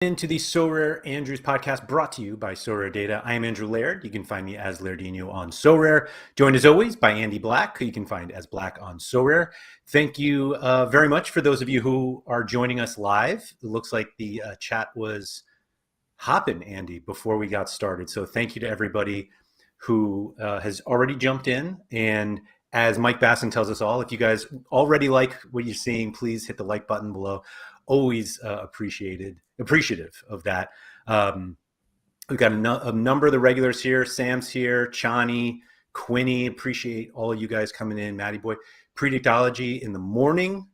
Into the SorareAndrews podcast brought to you by Sorare Data. I am Andrew Laird. You can find me as Lairdinho on Sorare. Joined as always by Andy Black, who you can find as Black on Sorare. Thank you very much for those of you who are joining us live. It looks like the chat was hopping, Andy, before we got started. So thank you to everybody who has already jumped in. And as Mike Basson tells us all, if you guys already like what you're seeing, please hit the like button below. Always appreciative of that. We've got a number of the regulars here. Sam's here, Chani, Quinny. Appreciate all of you guys coming in. Matty Boy, Predictology in the morning,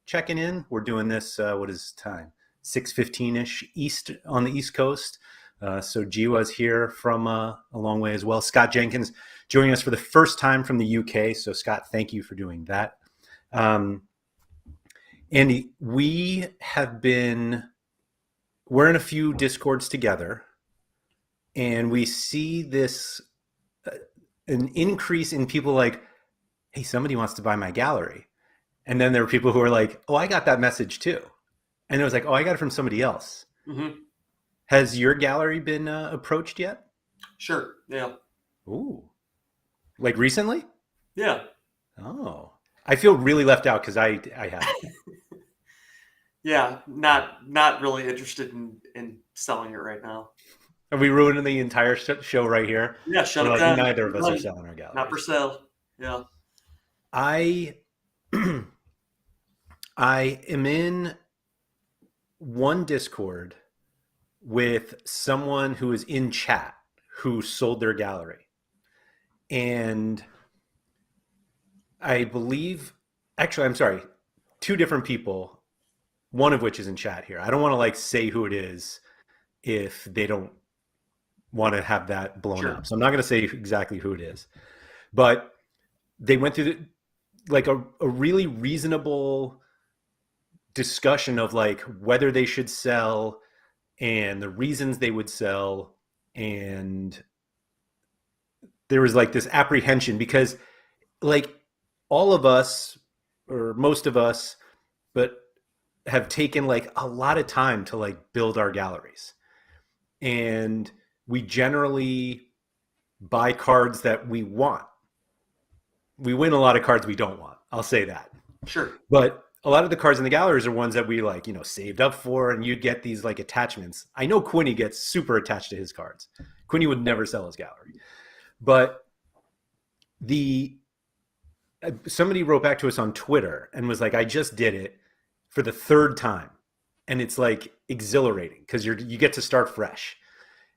checking in. We're doing this. What is time? 6:15ish East on the East Coast. So Jiwa's here from a long way as well. Scott Jenkins joining us for the first time from the UK. So Scott, thank you for doing that. Andy, we're in a few Discords together, and we see this, an increase in people like, hey, somebody wants to buy my gallery. And then there are people who are like, oh, I got that message too. And it was like, oh, I got it from somebody else. Mm-hmm. Has your gallery been approached yet? Sure, yeah. Ooh. Like recently? Yeah. Oh. I feel really left out because I haven't. Yeah, not really interested in selling it right now. Are we ruining the entire show right here? Yeah, shut it down. Neither of us are selling our gallery. Not for sale. Yeah. I am in one Discord with someone who is in chat who sold their gallery. And I believe, actually, I'm sorry, two different people, one of which is in chat here. I don't want to say who it is if they don't want to have that blown up. So I'm not going to say exactly who it is. But they went through a really reasonable discussion of whether they should sell and the reasons they would sell. And there was this apprehension because all of us, or most of us, but have taken a lot of time to build our galleries. And we generally buy cards that we want. We win a lot of cards we don't want. I'll say that. Sure. But a lot of the cards in the galleries are ones that we saved up for, and you'd get these attachments. I know Quinny gets super attached to his cards. Quinny would never sell his gallery. But somebody wrote back to us on Twitter and was like, I just did it for the third time. And it's exhilarating because you get to start fresh.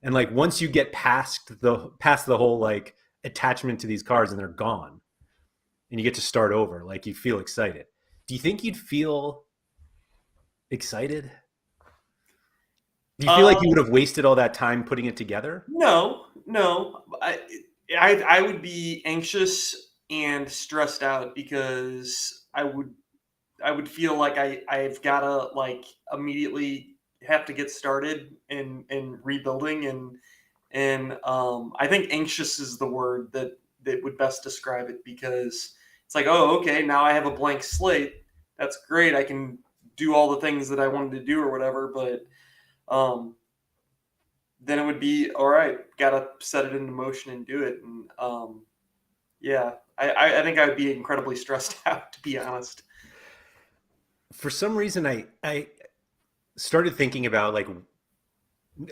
And once you get past the whole attachment to these cards and they're gone and you get to start over, you feel excited. Do you think you'd feel excited? Do you feel you would have wasted all that time putting it together? No. I would be anxious and stressed out because I would feel like I've got to immediately have to get started in rebuilding and I think anxious is the word that would best describe it, because it's oh, okay, now I have a blank slate. That's great. I can do all the things that I wanted to do or whatever, but then it would be all right, gotta set it into motion and do it. And yeah, I think I would be incredibly stressed out, to be honest. For some reason, I started thinking about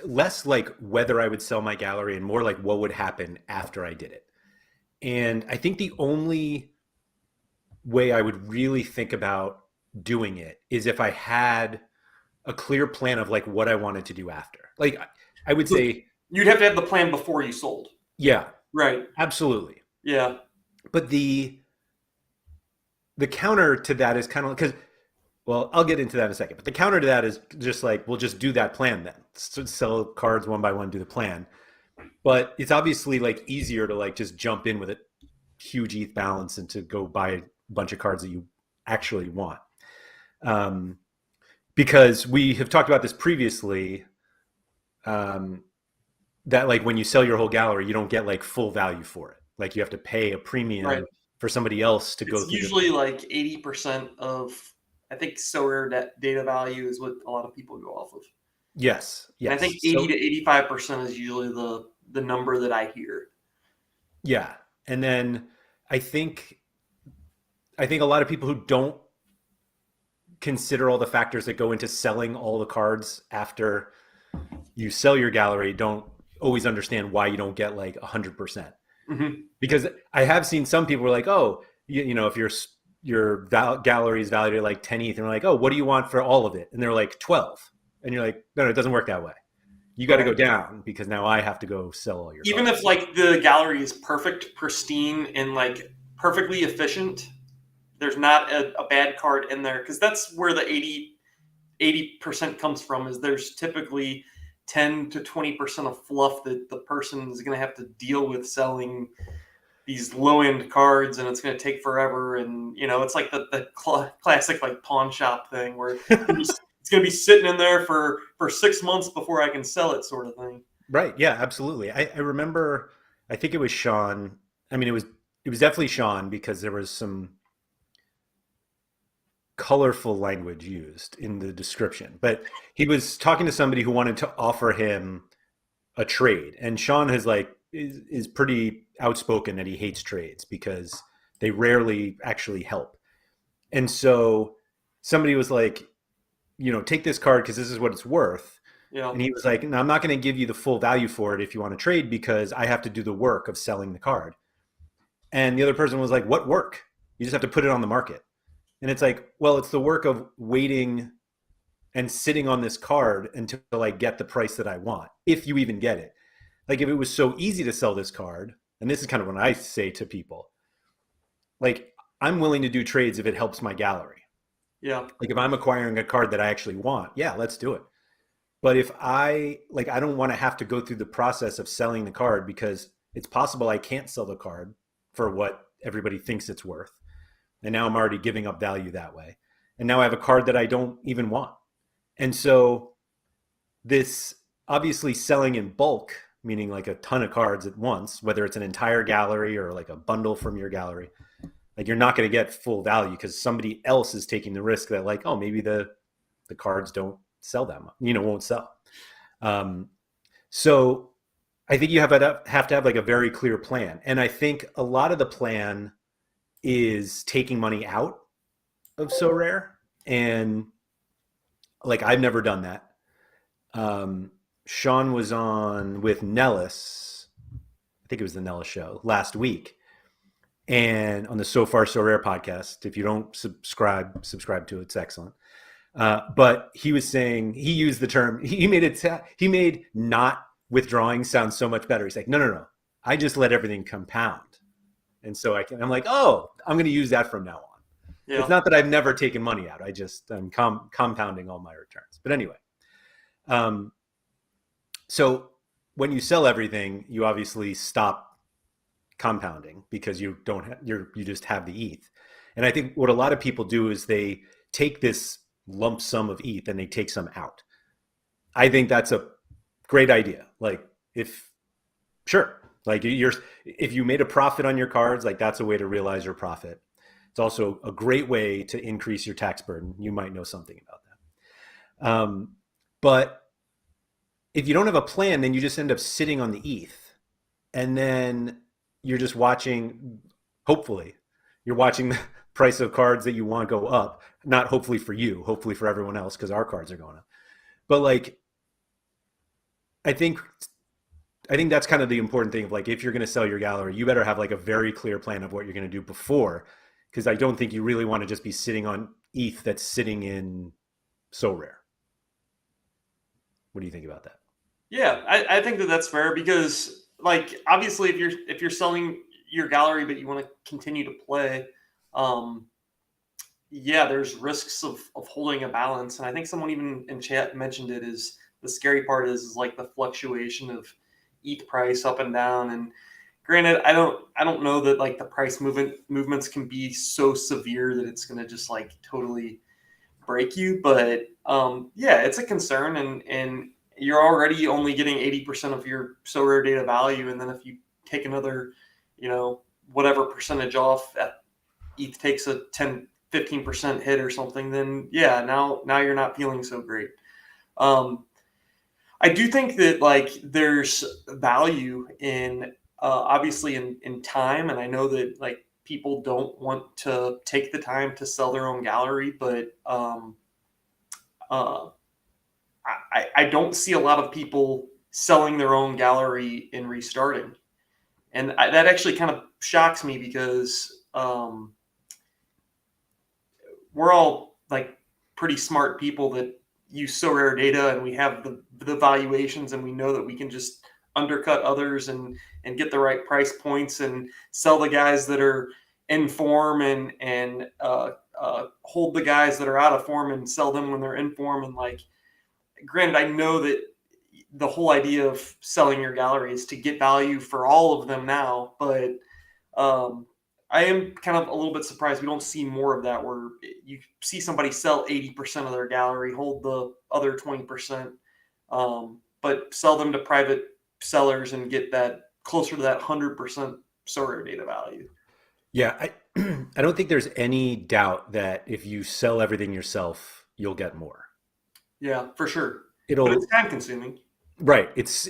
less whether I would sell my gallery and more what would happen after I did it. And I think the only way I would really think about doing it is if I had a clear plan of what I wanted to do after. I would say you'd have to have the plan before you sold. Yeah. Right. Absolutely. Yeah. But the counter to that is kind of because, well, I'll get into that in a second. But the counter to that is just we'll just do that plan then. Sell cards one by one, do the plan. But it's obviously easier to just jump in with a huge ETH balance and to go buy a bunch of cards that you actually want. Because we have talked about this previously, that when you sell your whole gallery, you don't get full value for it. You have to pay a premium for somebody else to go through. Usually 80% of, I think, Sorare data value is what a lot of people go off of. Yes. And I think Yes. 80 So to 85% is usually the number that I hear. yeah. And then I think I think a lot of people who don't consider all the factors that go into selling all the cards after you sell your gallery don't always understand why you don't get like 100%. Hmm. Because I have seen some people were like, oh, if your gallery is valued at like 10 ETH, and they're like, oh, what do you want for all of it? And they're like 12. And you're like, no, it doesn't work that way. You got to go Right. down because now I have to go sell all your Even if cards. like the gallery is perfect, pristine, and like perfectly efficient, there's not a bad card in there, because that's where the 80% comes from. Is there's typically 10 to 20% of fluff that the person is going to have to deal with selling these low end cards, and it's going to take forever. And it's like the classic like pawn shop thing where it's going to be sitting in there for 6 months before I can sell it, sort of thing. Right. Yeah, absolutely. I remember, I think it was Sean. I mean, it was definitely Sean because there was some colorful language used in the description. But he was talking to somebody who wanted to offer him a trade. And Sean is pretty outspoken that he hates trades because they rarely actually help. And so somebody was like, take this card because this is what it's worth. Yeah. And he was like, no, I'm not going to give you the full value for it if you want to trade because I have to do the work of selling the card. And the other person was like, what work? You just have to put it on the market. And it's like, well, it's the work of waiting and sitting on this card until I get the price that I want, if you even get it. Like if it was so easy to sell this card, and this is kind of what I say to people, like I'm willing to do trades if it helps my gallery. Yeah. Like if I'm acquiring a card that I actually want, yeah, let's do it. But if I don't want to have to go through the process of selling the card because it's possible I can't sell the card for what everybody thinks it's worth. And now I'm already giving up value that way. And now I have a card that I don't even want. And so this obviously selling in bulk, meaning like a ton of cards at once, whether it's an entire gallery or like a bundle from your gallery, like you're not going to get full value because somebody else is taking the risk that like, oh, maybe the cards don't sell that much, won't sell. Um, so I think you have to have like a very clear plan. And I think a lot of the plan is taking money out of Sorare. And like I've never done that. Sean was on with Nellis, I think it was the Nellis show last week, and on the So Far Sorare podcast. If you don't subscribe to it, it's excellent. But he was saying he used the term he made not withdrawing sound so much better. He's like, no, no, no, I just let everything compound, and so I'm like, oh, I'm going to use that from now on. It's Yeah. not that I've never taken money out. I'm compounding all my returns. But anyway, um, so when you sell everything, you obviously stop compounding because you don't you just have the ETH. And I think what a lot of people do is they take this lump sum of ETH and they take some out. I think that's a great idea. Like if sure, like if you made a profit on your cards, like that's a way to realize your profit. It's also a great way to increase your tax burden. You might know something about that. But if you don't have a plan, then you just end up sitting on the ETH, and then you're just watching. Hopefully, you're watching the price of cards that you want go up. Not hopefully for you, hopefully for everyone else because our cards are going up. But like, I think I think that's kind of the important thing of like if you're going to sell your gallery, you better have like a very clear plan of what you're going to do before, because I don't think you really want to just be sitting on ETH that's sitting in Sorare. What do you think about that? Yeah, I think that that's fair, because like obviously if you're selling your gallery but you want to continue to play, um, yeah, there's risks of holding a balance. And I think someone even in chat mentioned it, is the scary part is like the fluctuation of ETH price up and down. And granted, I don't know that like the price movements can be so severe that it's going to just like totally break you. But yeah, it's a concern. And you're already only getting 80% of your so rare data value. And then if you take another, whatever percentage off, that ETH takes a 10-15% hit or something, then yeah, now you're not feeling so great. Um, I do think that like there's value in obviously in time, and I know that like people don't want to take the time to sell their own gallery, but uh, I don't see a lot of people selling their own gallery and restarting, and that actually kind of shocks me because we're all like pretty smart people that use so rare data, and we have the valuations, and we know that we can just undercut others and get the right price points and sell the guys that are in form and hold the guys that are out of form and sell them when they're in form. And like, granted, I know that the whole idea of selling your gallery is to get value for all of them now, but um, I am kind of a little bit surprised we don't see more of that, where you see somebody sell 80% of their gallery, hold the other 20%, but sell them to private sellers and get that closer to that 100% Sorare data value. Yeah, I don't think there's any doubt that if you sell everything yourself, you'll get more. Yeah, for sure. But it's It'll time consuming. right. It's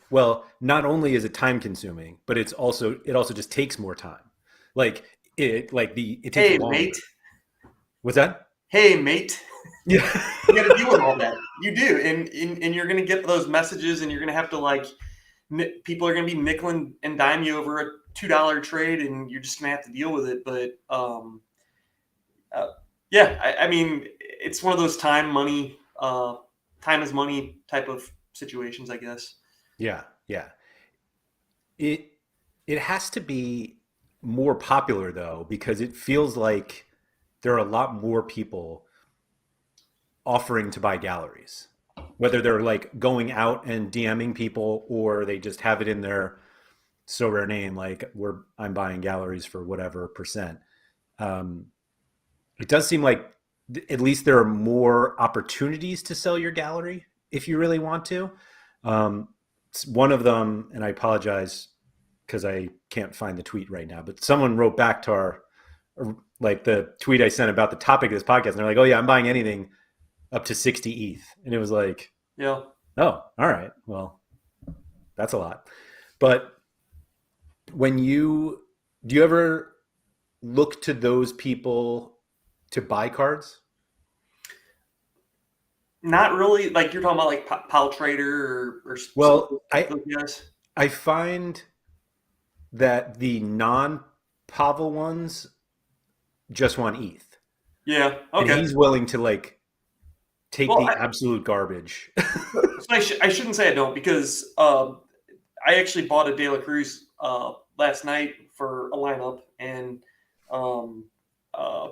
well, not only is it time consuming, but it also just takes more time. Like it takes Hey, longer. mate. What's that? Hey, mate. Yeah. You got to deal with all that. You do. And you're going to get those messages, and you're going to have to like, people are going to be nickel and dime you over a $2 trade, and you're just going to have to deal with it. But uh, yeah, I mean, it's one of those time is money type of situations, I guess. Yeah, yeah. It it has to be more popular though because it feels like there are a lot more people offering to buy galleries. Whether they're like going out and DMing people or they just have it in their so rare name, like I'm buying galleries for whatever percent. Um, it does seem like at least there are more opportunities to sell your gallery if you really want to. Um, one of them, and I apologize because I can't find the tweet right now, but someone wrote back to our like the tweet I sent about the topic of this podcast, and they're like, "Oh yeah, I'm buying anything up to 60 ETH," and it was like, Yeah. "Oh, all right, well, that's a lot." But when you do you ever look to those people to buy cards? Not really. Like you're talking about like Pal Trader or some Well, of those guys. I find that the non Pavel ones just want ETH, Yeah. and Okay. he's willing to like take Well, the absolute garbage. so I shouldn't say I don't, because I actually bought a De La Cruz last night for a lineup, and um, uh,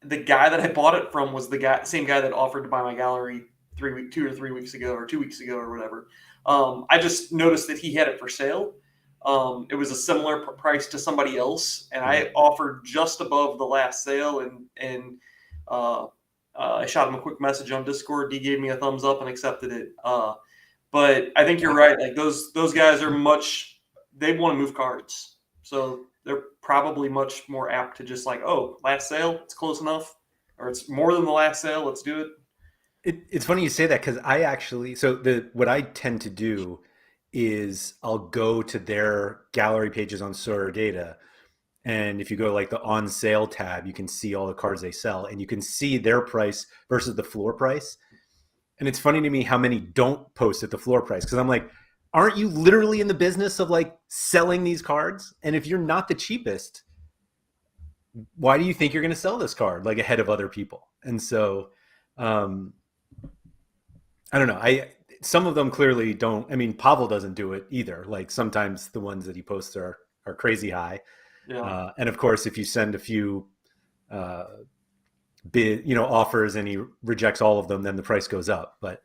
the guy that I bought it from was the same guy that offered to buy my gallery 2 or 3 weeks ago, or 2 weeks ago, or whatever. I just noticed that he had it for sale. It was a similar price to somebody else, and I offered just above the last sale, and uh, I shot him a quick message on Discord. He gave me a thumbs up and accepted it. But I think you're right. Like those guys are much. They want to move cards, so they're probably much more apt to just like, oh, last sale, it's close enough, or it's more than the last sale. Let's do it. It's funny you say that because I actually so the what I tend to do is I'll go to their gallery pages on Sorare Data, and if you go to like the on sale tab, you can see all the cards they sell, and you can see their price versus the floor price. And it's funny to me how many don't post at the floor price because I'm like, aren't you literally in the business of like selling these cards? And if you're not the cheapest, why do you think you're going to sell this card like ahead of other people? And so, um, I don't know. I some of them clearly don't. I mean, Pavel doesn't do it either. Like sometimes the ones that he posts are crazy high, Yeah, and of course, if you send a few uh, bid offers and he rejects all of them, then the price goes up. But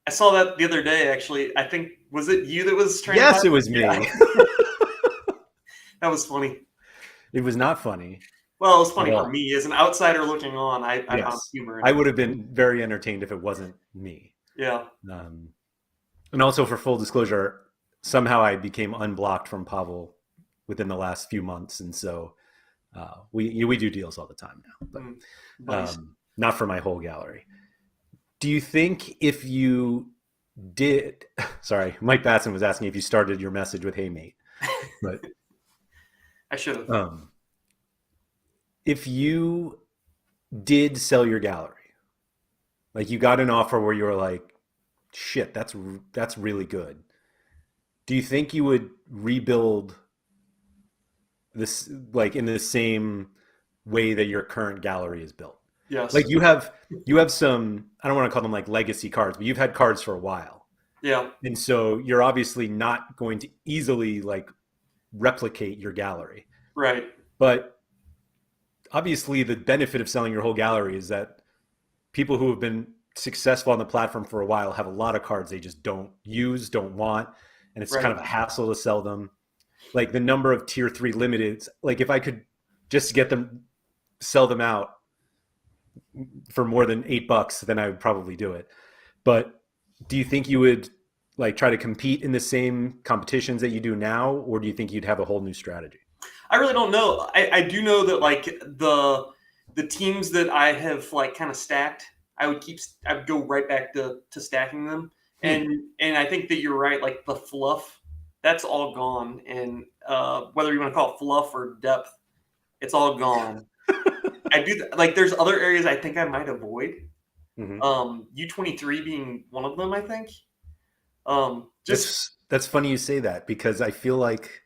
I saw that the other day. Actually, I think, was it you that was trying to buy yes, it it? was Yeah, me. that was funny. It was not funny Well, it was at funny for all. me as an outsider looking on. I found Yes, humor in I it. would have been very entertained if it wasn't me. Yeah. Um, and also, for full disclosure, somehow I became unblocked from Pavel within the last few months, and so we do deals all the time now, Mm, but buddies. not for my whole gallery. Do you think if you did, sorry, Mike Batson was asking if you started your message with "Hey mate," but I should have. um, if you did sell your gallery, like you got an offer where you were like, "Shit, that's really good." Do you think you would rebuild this like in the same way that your current gallery is built? Like Yes. you have some, I don't want to call them like legacy cards, but you've had cards for a while. Yeah. And so you're obviously not going to easily like replicate your gallery. Right. But obviously the benefit of selling your whole gallery is that people who have been successful on the platform for a while have a lot of cards they just don't use, don't want, and it's kind Right. of a hassle to sell them. Like the number of tier 3 limiteds, like if I could just get them, sell them out for more than $8, then I would probably do it. But do you think you would like try to compete in the same competitions that you do now, or do you think you'd have a whole new strategy? I really don't know. I do know that like the teams that I have like kind of stacked, I would go right back to stacking them. Hmm. And I think that you're right. Like the fluff, that's all gone. And whether you want to call it fluff or depth, it's all gone. I do like. There's other areas I think I might avoid. Hmm. U23 being one of them. I think. Just That's funny you say that because I feel like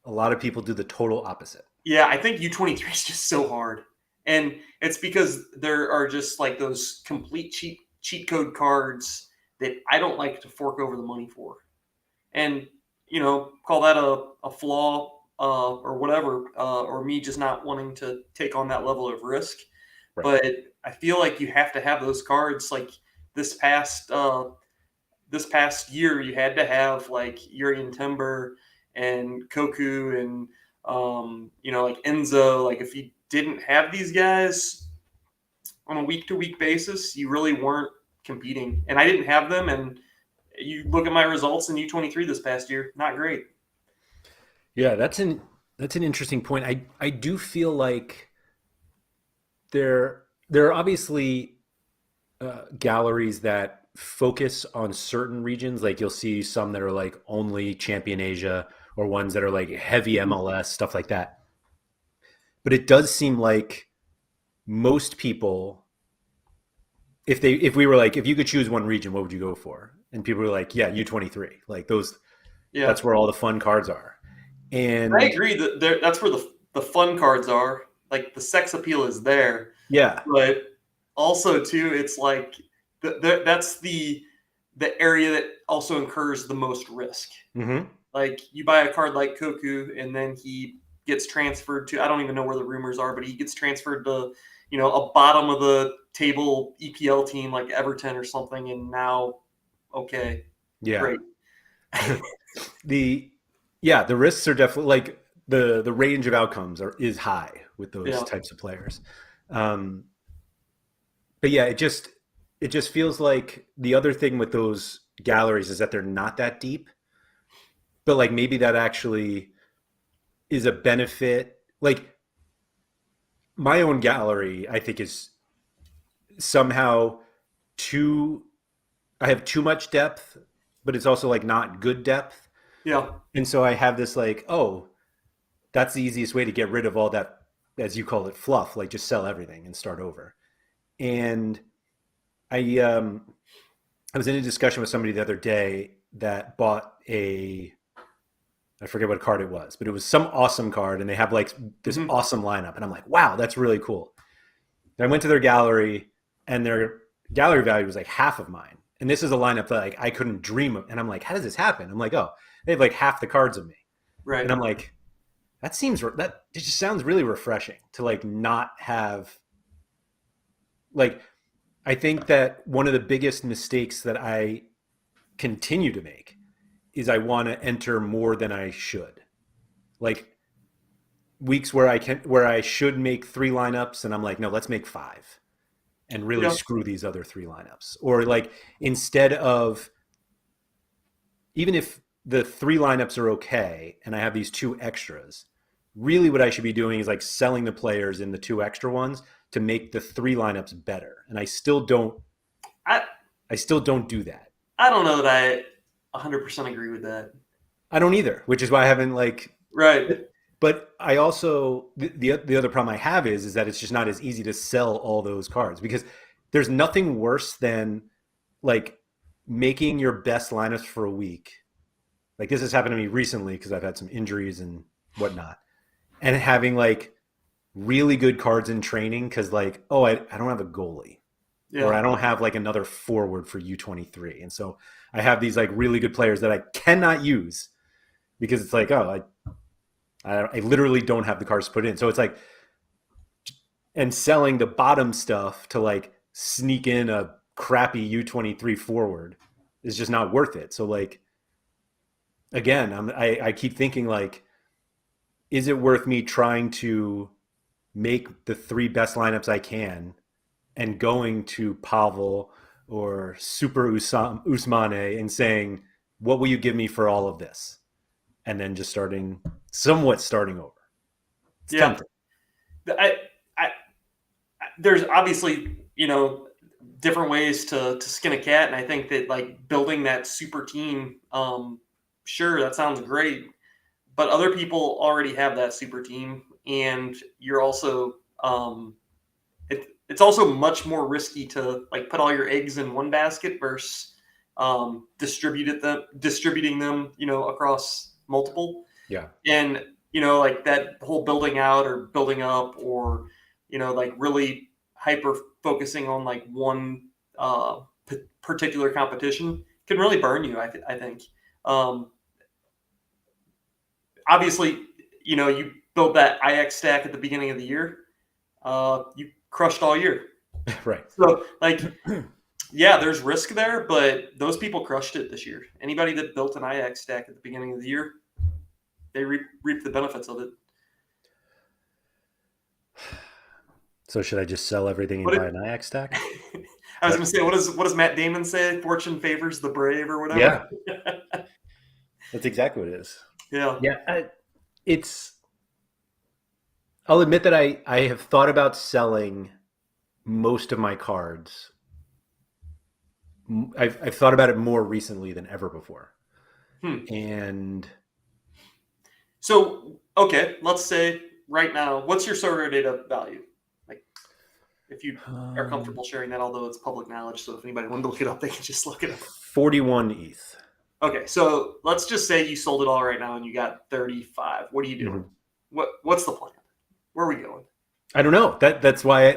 a lot of people do the total opposite. Yeah, I think U23 is just so hard. And it's because there are just like those complete cheat code cards that I don't like to fork over the money for. And, call that a flaw or whatever, or me just not wanting to take on that level of risk. Right. But I feel like you have to have those cards. Like this past this past year, you had to have like Yuri and Timber and Koku and like Enzo. Like if you didn't have these guys on a week to week basis, you really weren't competing. And I didn't have them. And you look at my results in U23 this past year, not great. Yeah, that's an interesting point. I do feel like there are obviously galleries that focus on certain regions. Like you'll see some that are like only Champion Asia or ones that are like heavy MLS stuff like that. But it does seem like most people, if we were like, if you could choose one region, what would you go for? And people were like, yeah, U23. Like those, Yeah, that's where all the fun cards are. I And agree that that's where the fun cards are. Like the sex appeal is there, yeah. but also too, it's like that's the area that also incurs the most risk. Hmm. Like you buy a card like Koku, and then he gets transferred to I don't even know where the rumors are, but he gets transferred to a bottom of the table EPL team like Everton or something, and now okay, Yeah. great, the yeah, the risks are definitely like the range of outcomes is high with those yeah, types of players. Um, but yeah, it just feels like the other thing with those galleries is that they're not that deep, but like maybe that actually is a benefit. Like my own gallery, I think is somehow too. I have too much depth, but it's also like not good depth, yeah, and so I have this like, oh, that's the easiest way to get rid of all that, as you call it, fluff. Like just sell everything and start over. And I was in a discussion with somebody the other day that bought a, I forget what card it was, but it was some awesome card, and they have like this hmm awesome lineup, and I'm like, wow, that's really cool. And I went to their gallery, and their gallery value was like half of mine. And this is a lineup that like I couldn't dream of. And I'm like, how does this happen? I'm like, oh, they have like half the cards of me. And right, I'm like, that it just sounds really refreshing to like not have like I think that one of the biggest mistakes that I continue to make is I want to enter more than I should. Like weeks where I should make 3 lineups and I'm like, no, let's make 5 and really yeah, screw these other 3 lineups. Or like instead of, even if the 3 lineups are okay and I have these 2 extras, really what I should be doing is like selling the players in the 2 extra ones to make the 3 lineups better. And I still don't I I still don't do that. I don't know that I 100% agree with that. I don't either, which is why I haven't like. Right. But I also the other problem I have is that it's just not as easy to sell all those cards because there's nothing worse than like making your best lineups for a week. Like this has happened to me recently because I've had some injuries and whatnot, and having like really good cards in training because like I don't have a goalie or Yeah. I don't have like another forward for U23, and so I have these like really good players that I cannot use because it's like I literally don't have the cards to put in. So it's like, and selling the bottom stuff to like sneak in a crappy U23 forward is just not worth it. So like, again, I keep thinking like, is it worth me trying to make the three best lineups I can and going to Pavel or Super Usmane and saying, what will you give me for all of this? And then just somewhat starting over. It's Yeah. tempting. I, I there's obviously, different ways to skin a cat, and I think that like building that super team, sure, that sounds great, but other people already have that super team, and you're also it's also much more risky to like put all your eggs in one basket versus distributing them, across multiple. Yeah. And like that whole building out or building up, or like really hyper focusing on like one particular competition can really burn you. I think um, obviously, you built that IX stack at the beginning of the year, you crushed all year. Right. So like, yeah, there's risk there, but those people crushed it this year. Anybody that built an IX stack at the beginning of the year, they reap the benefits of it. So should I just sell everything and What buy it, an IX stack? I was going to say, what does Matt Damon say? Fortune favors the brave, or whatever. Yeah, that's exactly what it is. Yeah. Yeah, it's. I'll admit that I have thought about selling most of my cards. I've thought about it more recently than ever before, Hmm. and So, okay, let's say right now, what's your Sorare data value? Like, if you are um, comfortable sharing that, although it's public knowledge, so if anybody wanted to look it up, they can just look it up. 41 ETH. Okay, so let's just say you sold it all right now and you got 35. What are you doing? Mhm. What's the plan? Where are we going? I don't know. That's why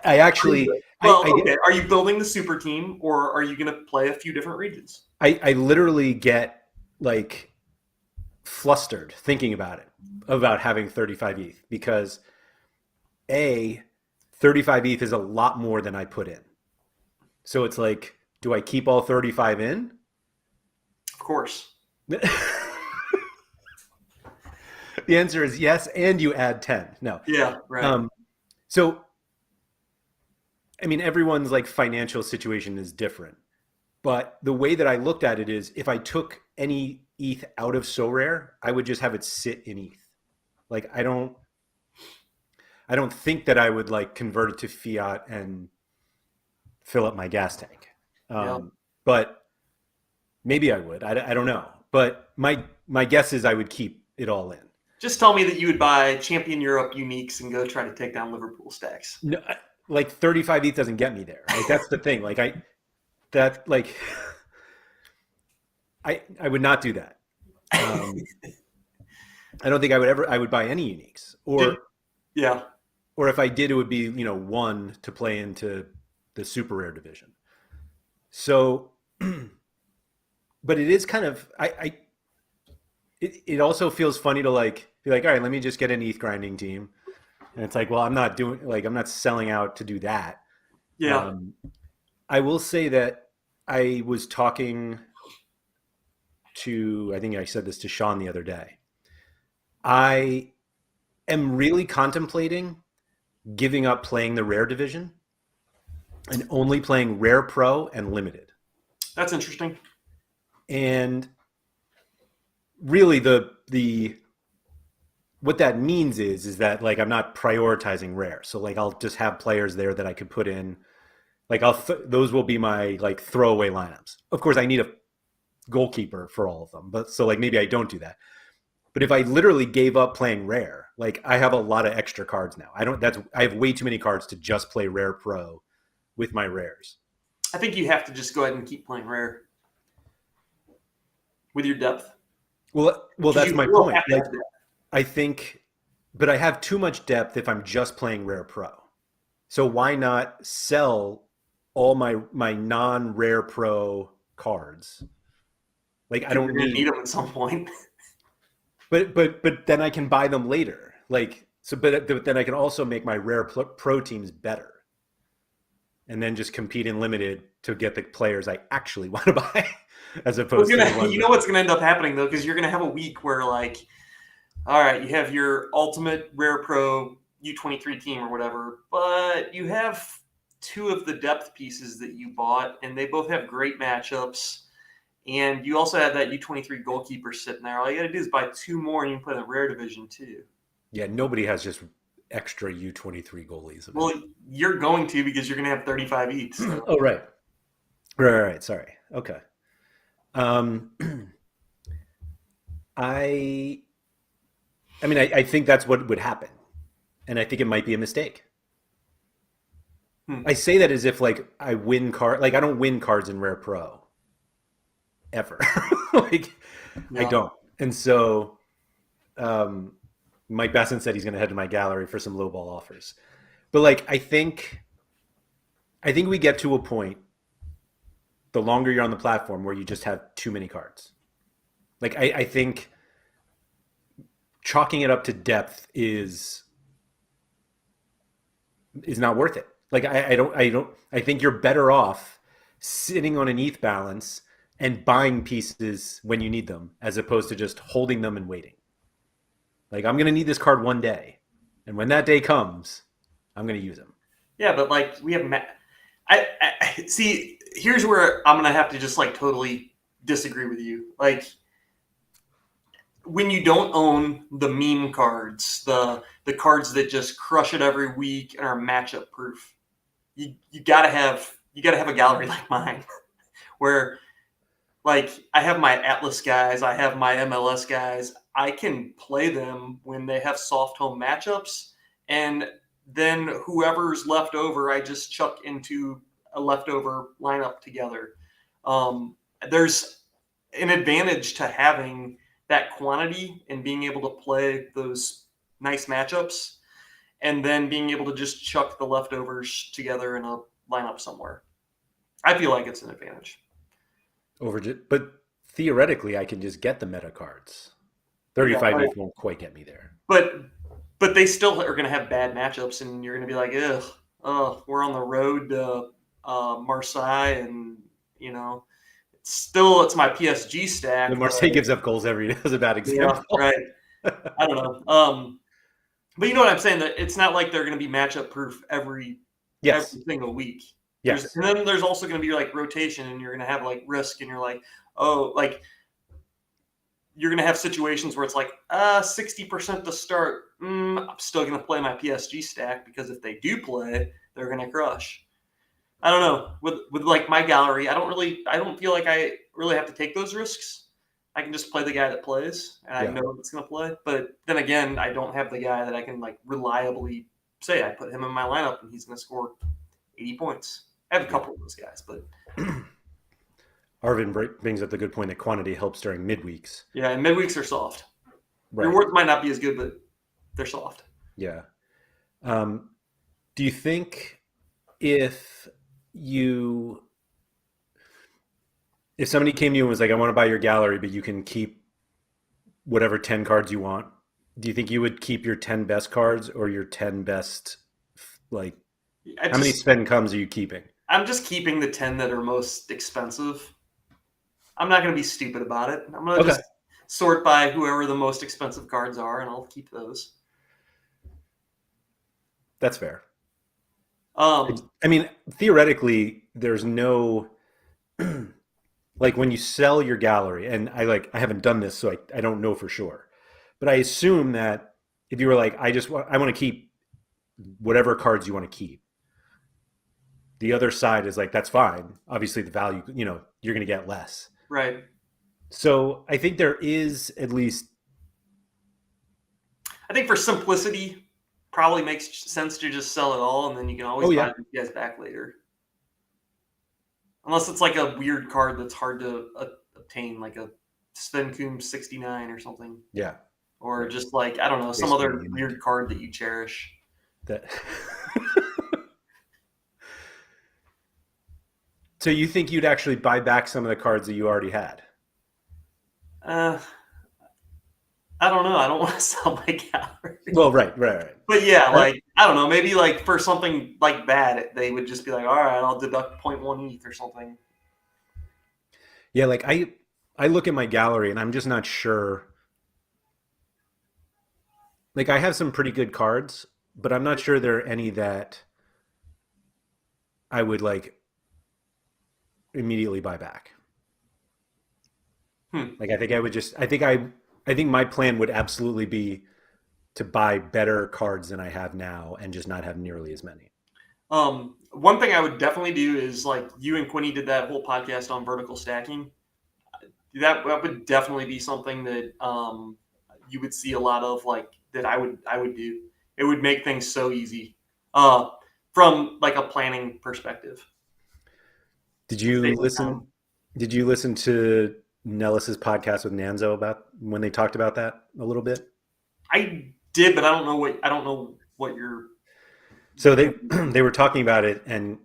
I actually Well, okay. Are you building the super team, or are you going to play a few different regions? I literally get like flustered thinking about it, about having 35 ETH because a 35 ETH is a lot more than I put in. So it's like, do I keep all 35 in? Of course. The answer is yes, and you add 10. No. Yeah, right. Um, so, I mean, everyone's like financial situation is different. But the way that I looked at it is if I took any ETH out of Sorare, I would just have it sit in ETH. Like I don't think that I would like convert it to fiat and fill up my gas tank. Yeah. But maybe I would. I don't know. But my guess is I would keep it all in. Just tell me that you would buy Champion Europe uniques and go try to take down Liverpool stacks. No, like 35 ETH doesn't get me there. Like that's the thing. Like that like I would not do that. I don't think I would buy any uniques Did, yeah. or if I did, it would be, one to play into the super rare division. So, but it is kind of, it also feels funny to like, be like, all right, let me just get an ETH grinding team. And it's like, well, I'm not selling out to do that. Yeah. I will say that I was talking I think I said this to Sean the other day. I am really contemplating giving up playing the rare division and only playing rare pro and limited. That's interesting. And really the what that means is that like I'm not prioritizing rare. So like I'll just have players there that I could put in. Like those will be my like throwaway lineups. Of course, I need a goalkeeper for all of them, but so like maybe I don't do that. But if I literally gave up playing rare, like I have a lot of extra cards now. I have way too many cards to just play rare pro with my rares. I think you have to just go ahead and keep playing rare with your depth. Well, Because that's you my will point. have to Like have depth. I think, but I have too much depth if I'm just playing rare pro. So why not sell all my non-rare pro cards? Like I Because don't you're going to need, need them at some point. but then I can buy them later. Like so, but then I can also make my rare pro teams better, and then just compete in limited to get the players I actually want to buy, as opposed to the ones You that. know what's going to end up happening, though, because you're going to have a week where, like, all right, you have your ultimate rare pro U23 team or whatever, but you have two of the depth pieces that you bought, and they both have great matchups. And you also have that U23 goalkeeper sitting there. All you got to do is buy two more, and you can play the rare division too. Yeah, nobody has just extra U23 goalies. Well, you're going to because you're going to have 35 each. So. Oh, right. Right. Sorry. Okay. Um, I, I mean, I think that's what would happen, and I think it might be a mistake. I say that as if like I win like I don't win cards in Rare Pro ever. Like I Yeah. don't, and so Mike Basson said he's going to head to my gallery for some lowball offers, but like I think we get to a point the longer you're on the platform where you just have too many cards. Like I think chalking it up to depth is not worth it. Like I think you're better off sitting on an ETH balance and buying pieces when you need them as opposed to just holding them and waiting. Like I'm going to need this card one day, and when that day comes, I'm going to use them. Yeah, but like we have, I see. Here's where I'm gonna have to just like totally disagree with you. Like when you don't own the meme cards, the cards that just crush it every week and are matchup proof, you gotta have a gallery like mine where like I have my Atlas guys, I have my MLS guys. I can play them when they have soft home matchups, and then whoever's left over, I just chuck into a leftover lineup together. There's an advantage to having that quantity and being able to play those nice matchups, and then being able to just chuck the leftovers together in a lineup somewhere. I feel like it's an advantage. But theoretically, I can just get the meta cards. Yeah, 35 right. ETH won't quite get me there. But they still are going to have bad matchups, and you're going to be like, ugh, we're on the road to Marseille, and it's my PSG stack. The Marseille gives up goals every day. That's a bad Yeah, example. right. I don't know. But you know what I'm saying? That it's not like they're going to be matchup proof every Yes. single week. Yes. And then there's also going to be like rotation, and you're going to have like risk, and you're like, oh, like you're going to have situations where it's like 60% to start. I'm still going to play my PSG stack because if they do play, they're going to crush. I don't know. With like my gallery, I don't feel like I really have to take those risks. I can just play the guy that plays, and I know it's going to play. But then again, I don't have the guy that I can like reliably say I put him in my lineup and he's going to score 80 points. I have a couple of those guys, but Arvin brings up the good point that quantity helps during midweeks. yeah, and midweeks are soft. Right. Rewards might not be as good, but they're soft. Yeah. Do you think if somebody came to you and was like, I want to buy your gallery, but you can keep whatever 10 cards you want, do you think you would keep your 10 best cards or your 10 best, like, how many spend comes are you keeping? I'm just keeping the 10 that are most expensive. I'm not going to be stupid about it. I'm going to just sort by whoever the most expensive cards are, and I'll keep those. That's fair. I mean, theoretically, there's no like when you sell your gallery, and I haven't done this, so I don't know for sure, but I assume that if you were like, I want to keep whatever cards you want to keep, the other side is like, that's fine. Obviously, the value, you're going to get less. Right. So I think there is at least. I think for simplicity, probably makes sense to just sell it all, and then you can always Oh buy yeah, these guys back later. Unless it's like a weird card that's hard to obtain, like a Sven Coombs 69 or something. yeah. Or Right. just like, I don't know, some Basically other unique. weird card that you cherish. That. So you think you'd actually buy back some of the cards that you already had? Uh, I don't know. I don't want to sell my gallery. Well, right. But yeah, like, I don't know, maybe like for something like that, they would just be like, all right, I'll deduct 0.1 ETH or something. Yeah, like I look at my gallery and I'm just not sure. Like I have some pretty good cards, but I'm not sure there are any that I would like immediately buy back. Like I think I would just I think my plan would absolutely be to buy better cards than I have now and just not have nearly as many. One thing I would definitely do is like you and Quinny did that whole podcast on vertical stacking. That would definitely be something that you would see a lot of, like that I would do. It would make things so easy from like a planning perspective. Did To you save listen time. did you listen to Nellis's podcast with Nanzo about when they talked about that a little bit? I did, but I don't know what you're. So they they were talking about it and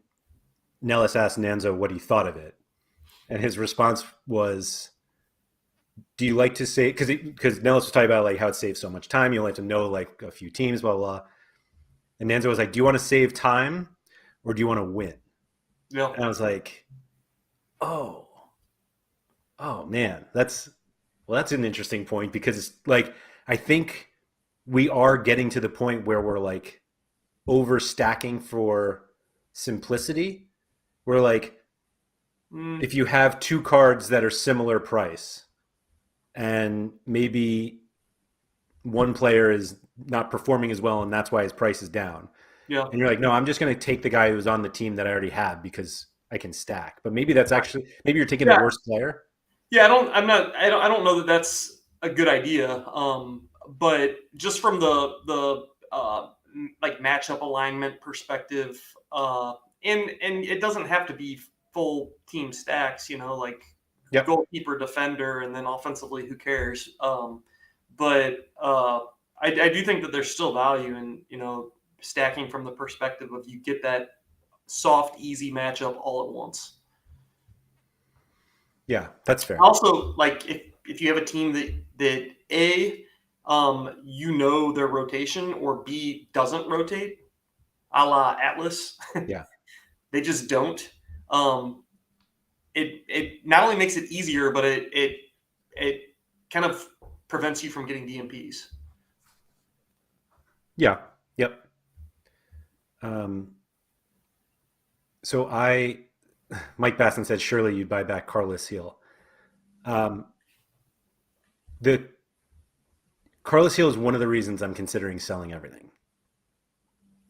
Nellis asked Nanzo what he thought of it. And his response was, do you like to say, because Nellis was talking about like how it saves so much time, you only have to know like a few teams, blah, blah, blah. And Nanzo was like, do you want to save time or do you want to win? Yeah. And I was like, oh, oh man, that's an interesting point because it's like, I think we are getting to the point where we're like overstacking for simplicity. We're like, if you have two cards that are similar price and maybe one player is not performing as well and that's why his price is down. Yeah. And you're like, no, I'm just going to take the guy who's on the team that I already have because I can stack. But maybe that's actually, maybe you're taking the Yeah. worst player. Yeah. I don't know that that's a good idea. But just from the like matchup alignment perspective, and it doesn't have to be full team stacks, like Yep. goalkeeper, defender, and then offensively, who cares? But I do think that there's still value in stacking from the perspective of you get that soft, easy matchup all at once. Yeah, that's fair. Also, like if you have a team that A, their rotation, or B doesn't rotate, a la Atlas, Yeah. they just don't. It not only makes it easier, but it kind of prevents you from getting DMPs. Yeah. Yep. Um, so Mike Basson said, surely you'd buy back Carlos Gil. The Carlos Gil is one of the reasons I'm considering selling everything.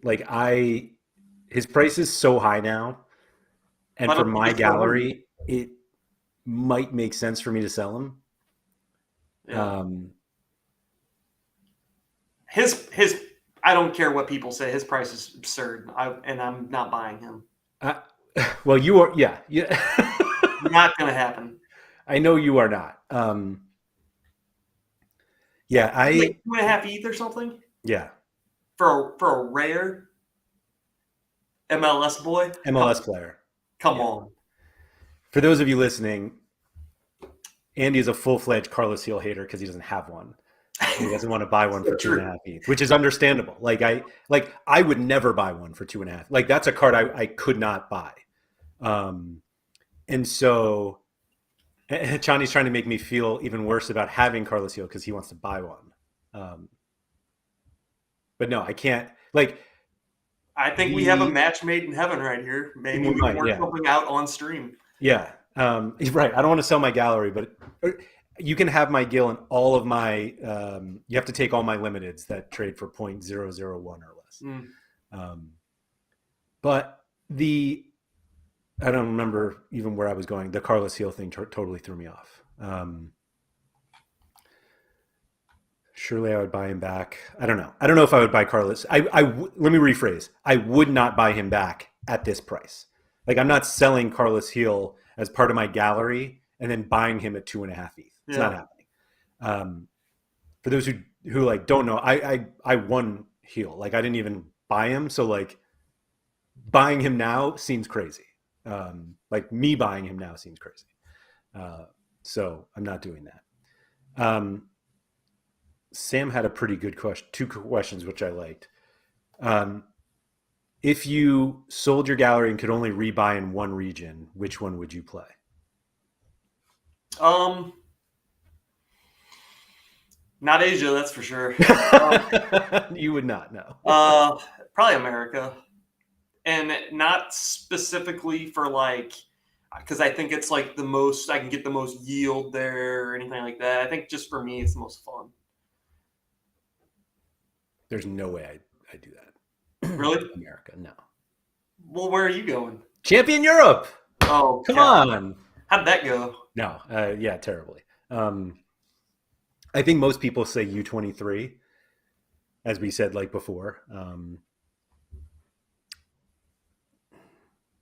Like his price is so high now, and Why for don't you my just sell him? gallery, it might make sense for me to sell him. Yeah. His I don't care what people say. His price is absurd. I'm not buying him. Well, you are, yeah. Not gonna happen. I know you are not. Yeah, Like 2.5 ETH or something yeah, for a rare MLS boy. MLS player. Come Yeah. on. For those of you listening, Andy is a full-fledged Carlos Gil hater because he doesn't have one. And he doesn't want to buy one So for true. 2.5 ETH, which is understandable. I would never buy one for 2.5. Like that's a card I could not buy. And so Chani's trying to make me feel even worse about having Carlos Gil because he wants to buy one. But no, I can't. Like I think we have a match made in heaven right here. Maybe we can work something out on stream. Yeah, right. I don't want to sell my gallery, but you can have my Gil and all of my. You have to take all my limiteds that trade for 0.001 or less. But I don't remember even where I was going. The Carlos Gil thing totally threw me off. Surely I would buy him back. I don't know. I don't know if I would buy Carlos. Let me rephrase. I would not buy him back at this price. Like I'm not selling Carlos Gil as part of my gallery and then buying him at 2.5 ETH. It's not Yeah. happening. For those who like don't know, I won Gil. Like I didn't even buy him, so like buying him now seems crazy. Like me buying him now seems crazy. Uh, so I'm not doing that. Sam had a pretty good question, two questions which I liked. Um, if you sold your gallery and could only rebuy in one region, which one would you play? Um, Not Asia, that's for sure. Um, You would not know. uh, Probably America, and not specifically for like, because I think it's like the most I can get the most yield there or anything like that. I think just for me, it's the most fun. There's no way I do that. Really? America, no. Well, where are you going? Champion Europe. Oh Come God, on. how'd that go? No, yeah, terribly. I think most people say U23, as we said like before.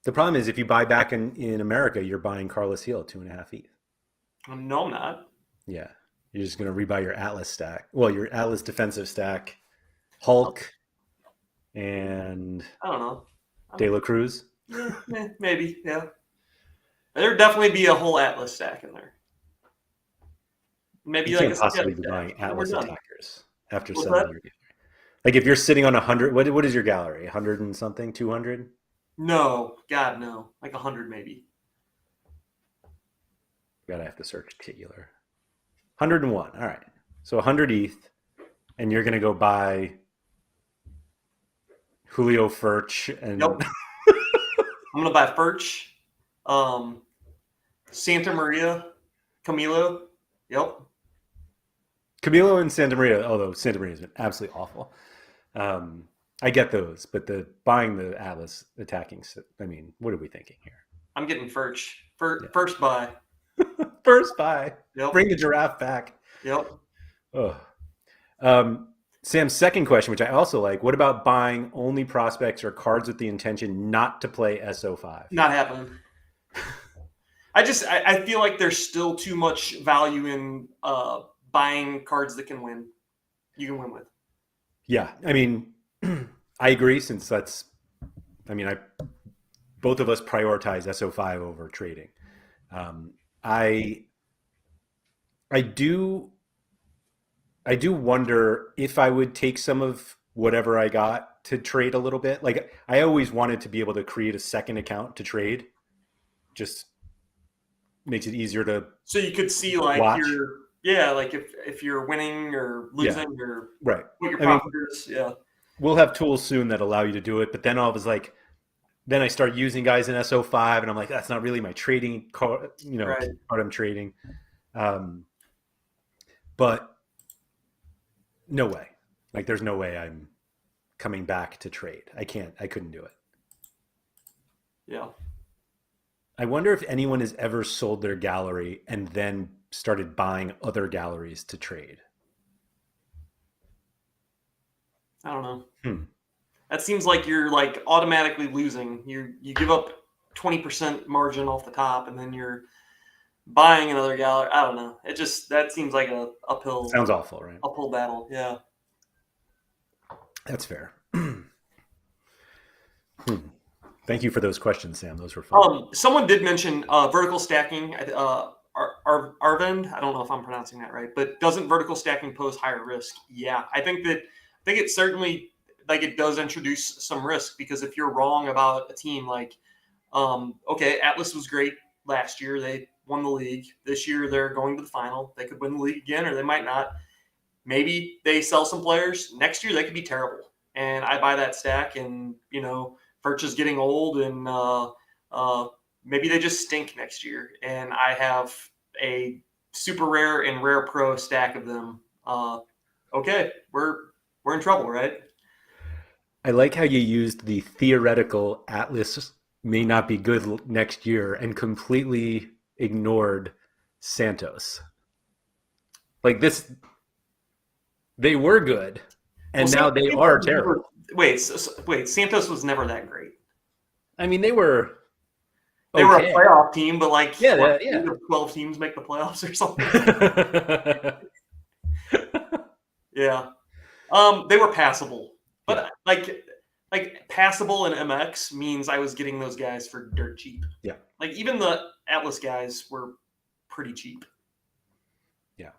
The problem is if you buy back in America, you're buying Carlos Gil at 2.5 ETH. No, I'm not. Yeah, you're just going to rebuy your Atlas stack. Well, your Atlas defensive stack, Hulk and I don't know. De La Cruz. Maybe, yeah. There'd definitely be a whole Atlas stack in there. You Maybe like a can't synthetic possibly be stack, buying and then we're Atlas done. attackers after What's selling that? your gallery. Like if you're sitting on 100, what is your gallery? 100 and something, 200? No, God, no. Like 100 maybe. God, I have to search particular. 101. All right. So 100 ETH, and you're going to go buy Julio Furch and Yep. I'm gonna buy Furch, um, Santa Maria, Camilo. Yep. Camilo and Santa Maria, although Santa Maria has been absolutely awful. Um, I get those, but the buying the Atlas attacking, I mean, what are we thinking here? I'm getting Furch. Yeah. First buy. First buy. Yep. Bring the giraffe back. Yep. Oh. Sam's second question, which I also like, what about buying only prospects or cards with the intention not to play SO5? Not happening. I feel like there's still too much value in buying cards that can win. You can win with. Yeah, I mean, I agree since I mean, both of us prioritize SO5 over trading. Um, I, I do, I do wonder if I would take some of whatever I got to trade a little bit. Like I always wanted to be able to create a second account to trade. Just makes it easier to So you could see like watch. your yeah, like if you're winning or Yeah, losing or right. what your I mean, profit is. Yeah. we'll have tools soon that allow you to do it, but then all of us like then I start using guys in SO5 and I'm like, that's not really my trading card, Right. card I'm trading. Um, but no way. Like there's no way I'm coming back to trade. I couldn't do it. Yeah. I wonder if anyone has ever sold their gallery and then started buying other galleries to trade. I don't know. Hmm. That seems like you're like automatically losing. You give up 20% margin off the top, and then you're buying another gallery. I don't know. It just that seems like a Sounds awful, right? uphill battle. Yeah. That's fair. Thank you for those questions, Sam. Those were fun. Someone did mention vertical stacking. Arvind, I don't know if I'm pronouncing that right, but doesn't vertical stacking pose higher risk? Yeah, I think it certainly like it does introduce some risk because if you're wrong about a team like okay, Atlas was great last year. They won the league. This year they're going to the final. They could win the league again or they might not. Maybe they sell some players. Next year they could be terrible. And I buy that stack and, Furch is getting old and uh, maybe they just stink next year. And I have a super rare and rare pro stack of them. Okay, we're in trouble, right? I like how you used the theoretical Atlas may not be good next year and completely ignored Santos. Like this, they were good, Well, and now they are terrible. wait. Santos was never that great. I mean, they were They were a okay. playoff team, but like, Yeah, eight yeah. of 12 teams make the playoffs or something. Yeah. They were passable, but Yeah. like passable in MX means I was getting those guys for dirt cheap. Yeah. Like even the Atlas guys were pretty cheap. Yeah.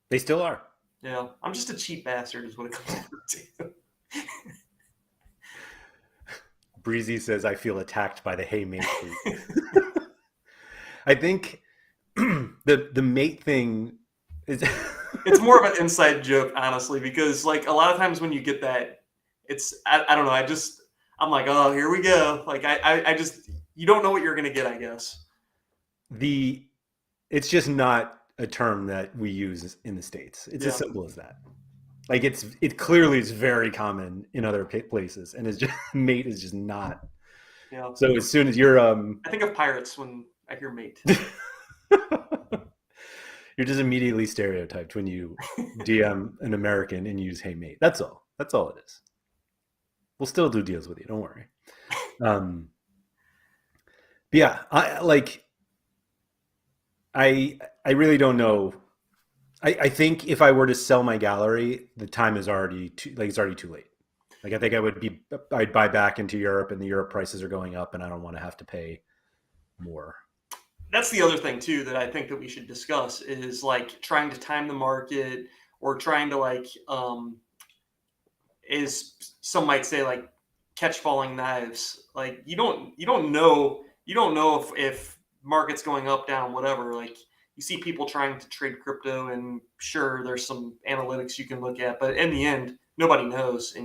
They still are. Yeah, I'm just a cheap bastard, is what it comes down to. Breezy says, "I feel attacked by the hey mate tweet." I think the mate thing is. It's more of an inside joke, honestly, because like a lot of times when you get that, I don't know. I'm like, oh, here we go. Like I just you don't know what you're gonna get, I guess. It's just not a term that we use in the States. It's as simple as that. Like it clearly is very common in other places, and it's just mate is just not. Yeah. So as soon as you're I think of pirates when I hear mate. You're just immediately stereotyped when you DM an American and use hey mate. That's all. That's all it is. We'll still do deals with you. Don't worry. Yeah, I really don't know. I think if I were to sell my gallery, the time is already it's already too late. Like I think I'd buy back into Europe, and the Europe prices are going up, and I don't want to have to pay more. That's the other thing too that I think that we should discuss is like trying to time the market or trying to like is some might say like catch falling knives. Like you don't know if market's going up, down, whatever. Like you see people trying to trade crypto, and sure there's some analytics you can look at, but in the end nobody knows,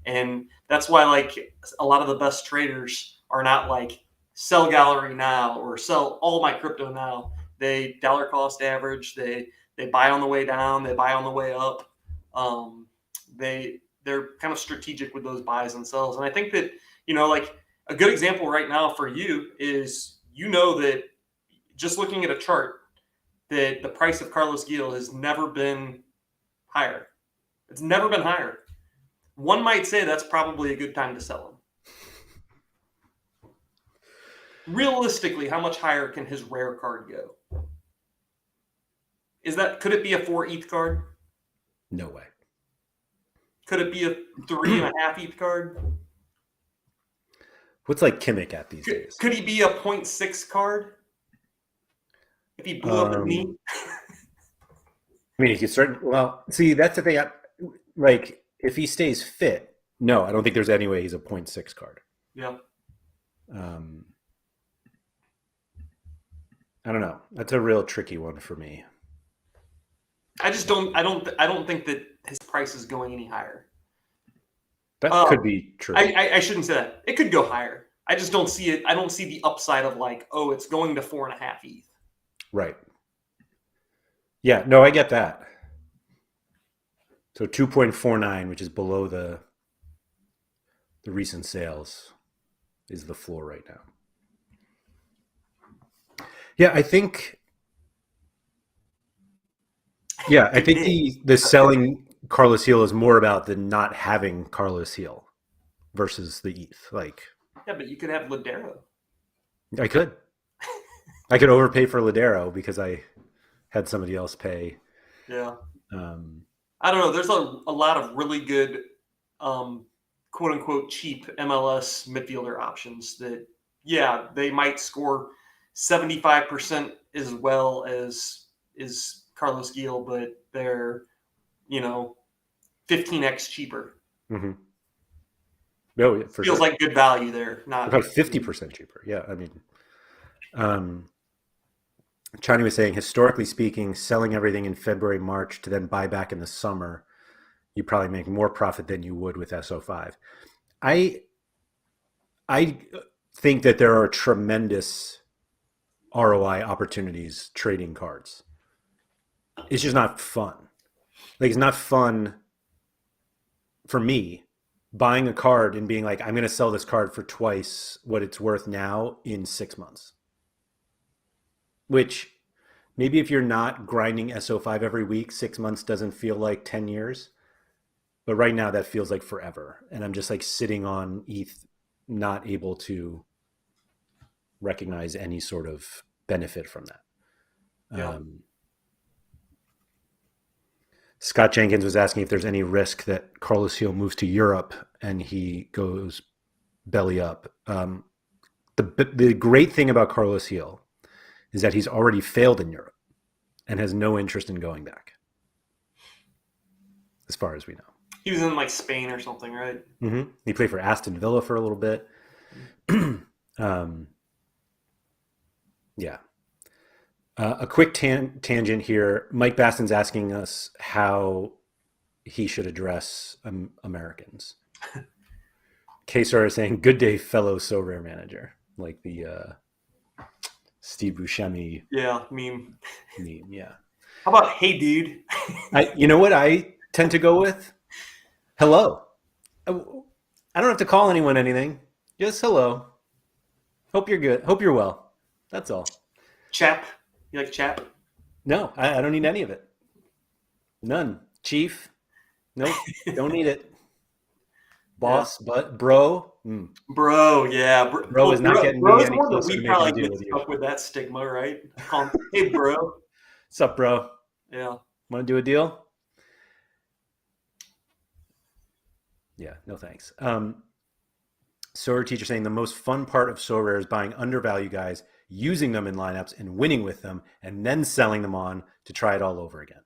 and that's why like a lot of the best traders are not like sell gallery now or sell all my crypto now. They dollar cost average. They buy on the way down. They buy on the way up. They're kind of strategic with those buys and sells. And I think that like a good example right now for you is that just looking at a chart that the price of Carlos Gil has never been higher. It's never been higher. One might say that's probably a good time to sell him. Realistically, how much higher can his rare card go? Could it be a 4 ETH card? No way. Could it be a 3.5 ETH card? What's like Kimmich at these days? Could he be a 0.6 card? If he blew up a knee? I mean, he could certainly. Well, see, that's the thing. Like, if he stays fit, no, I don't think there's any way he's a 0.6 card. Yeah. I don't know. That's a real tricky one for me. I just don't. I don't think that his price is going any higher. That could be true. I shouldn't say that. It could go higher. I just don't see it. I don't see the upside of like, oh, it's going to 4.5 ETH. Right. Yeah. No, I get that. So 2.49, which is below the recent sales, is the floor right now. Yeah, I think. Yeah, I think the selling Carlos Gil is more about the not having Carlos Gil versus the ETH. Like, yeah, but you could have Ladero. I could overpay for Ladero because I had somebody else pay. Yeah. I don't know. There's a lot of really good, quote unquote, cheap MLS midfielder options that, yeah, they might score 75% as well as is Carlos Gil, but they're 15x cheaper. Mm-hmm. Oh, yeah, Feels like good value there. Not about 50% cheaper. Yeah, I mean, Chani was saying, historically speaking, selling everything in February, March to then buy back in the summer, you probably make more profit than you would with SO5. I think that there are tremendous ROI opportunities trading cards. It's just not fun. Like, it's not fun for me buying a card and being like, I'm going to sell this card for twice what it's worth now in 6 months. Which maybe if you're not grinding SO5 every week, 6 months doesn't feel like 10 years. But right now that feels like forever. And I'm just like sitting on ETH, not able to recognize any sort of benefit from that. Yeah. Scott Jenkins was asking if there's any risk that Carlos Gil moves to Europe and he goes belly up. The great thing about Carlos Gil is that he's already failed in Europe and has no interest in going back, as far as we know. He was in like Spain or something, right? Mm-hmm. He played for Aston Villa for a little bit. Yeah. A quick tangent here. Mike Baston's asking us how he should address Americans. K-Star is saying, good day, fellow Sorare manager. Like the Steve Buscemi meme. Yeah. How about, hey, dude? You know what I tend to go with? Hello. I don't have to call anyone anything. Just hello. Hope you're good. Hope you're well. That's all. Chap. You like chap? No, I don't need any of it. None. Chief. Nope. Don't need it. Boss, but bro. Bro, yeah. Bro is not getting me any closer to making a deal with you. Up with that stigma, right? Call him, hey, bro. What's up, bro? Yeah. Want to do a deal? Yeah, no thanks. Sorare teacher saying the most fun part of Sorare is buying undervalue guys, using them in lineups and winning with them, and then selling them on to try it all over again.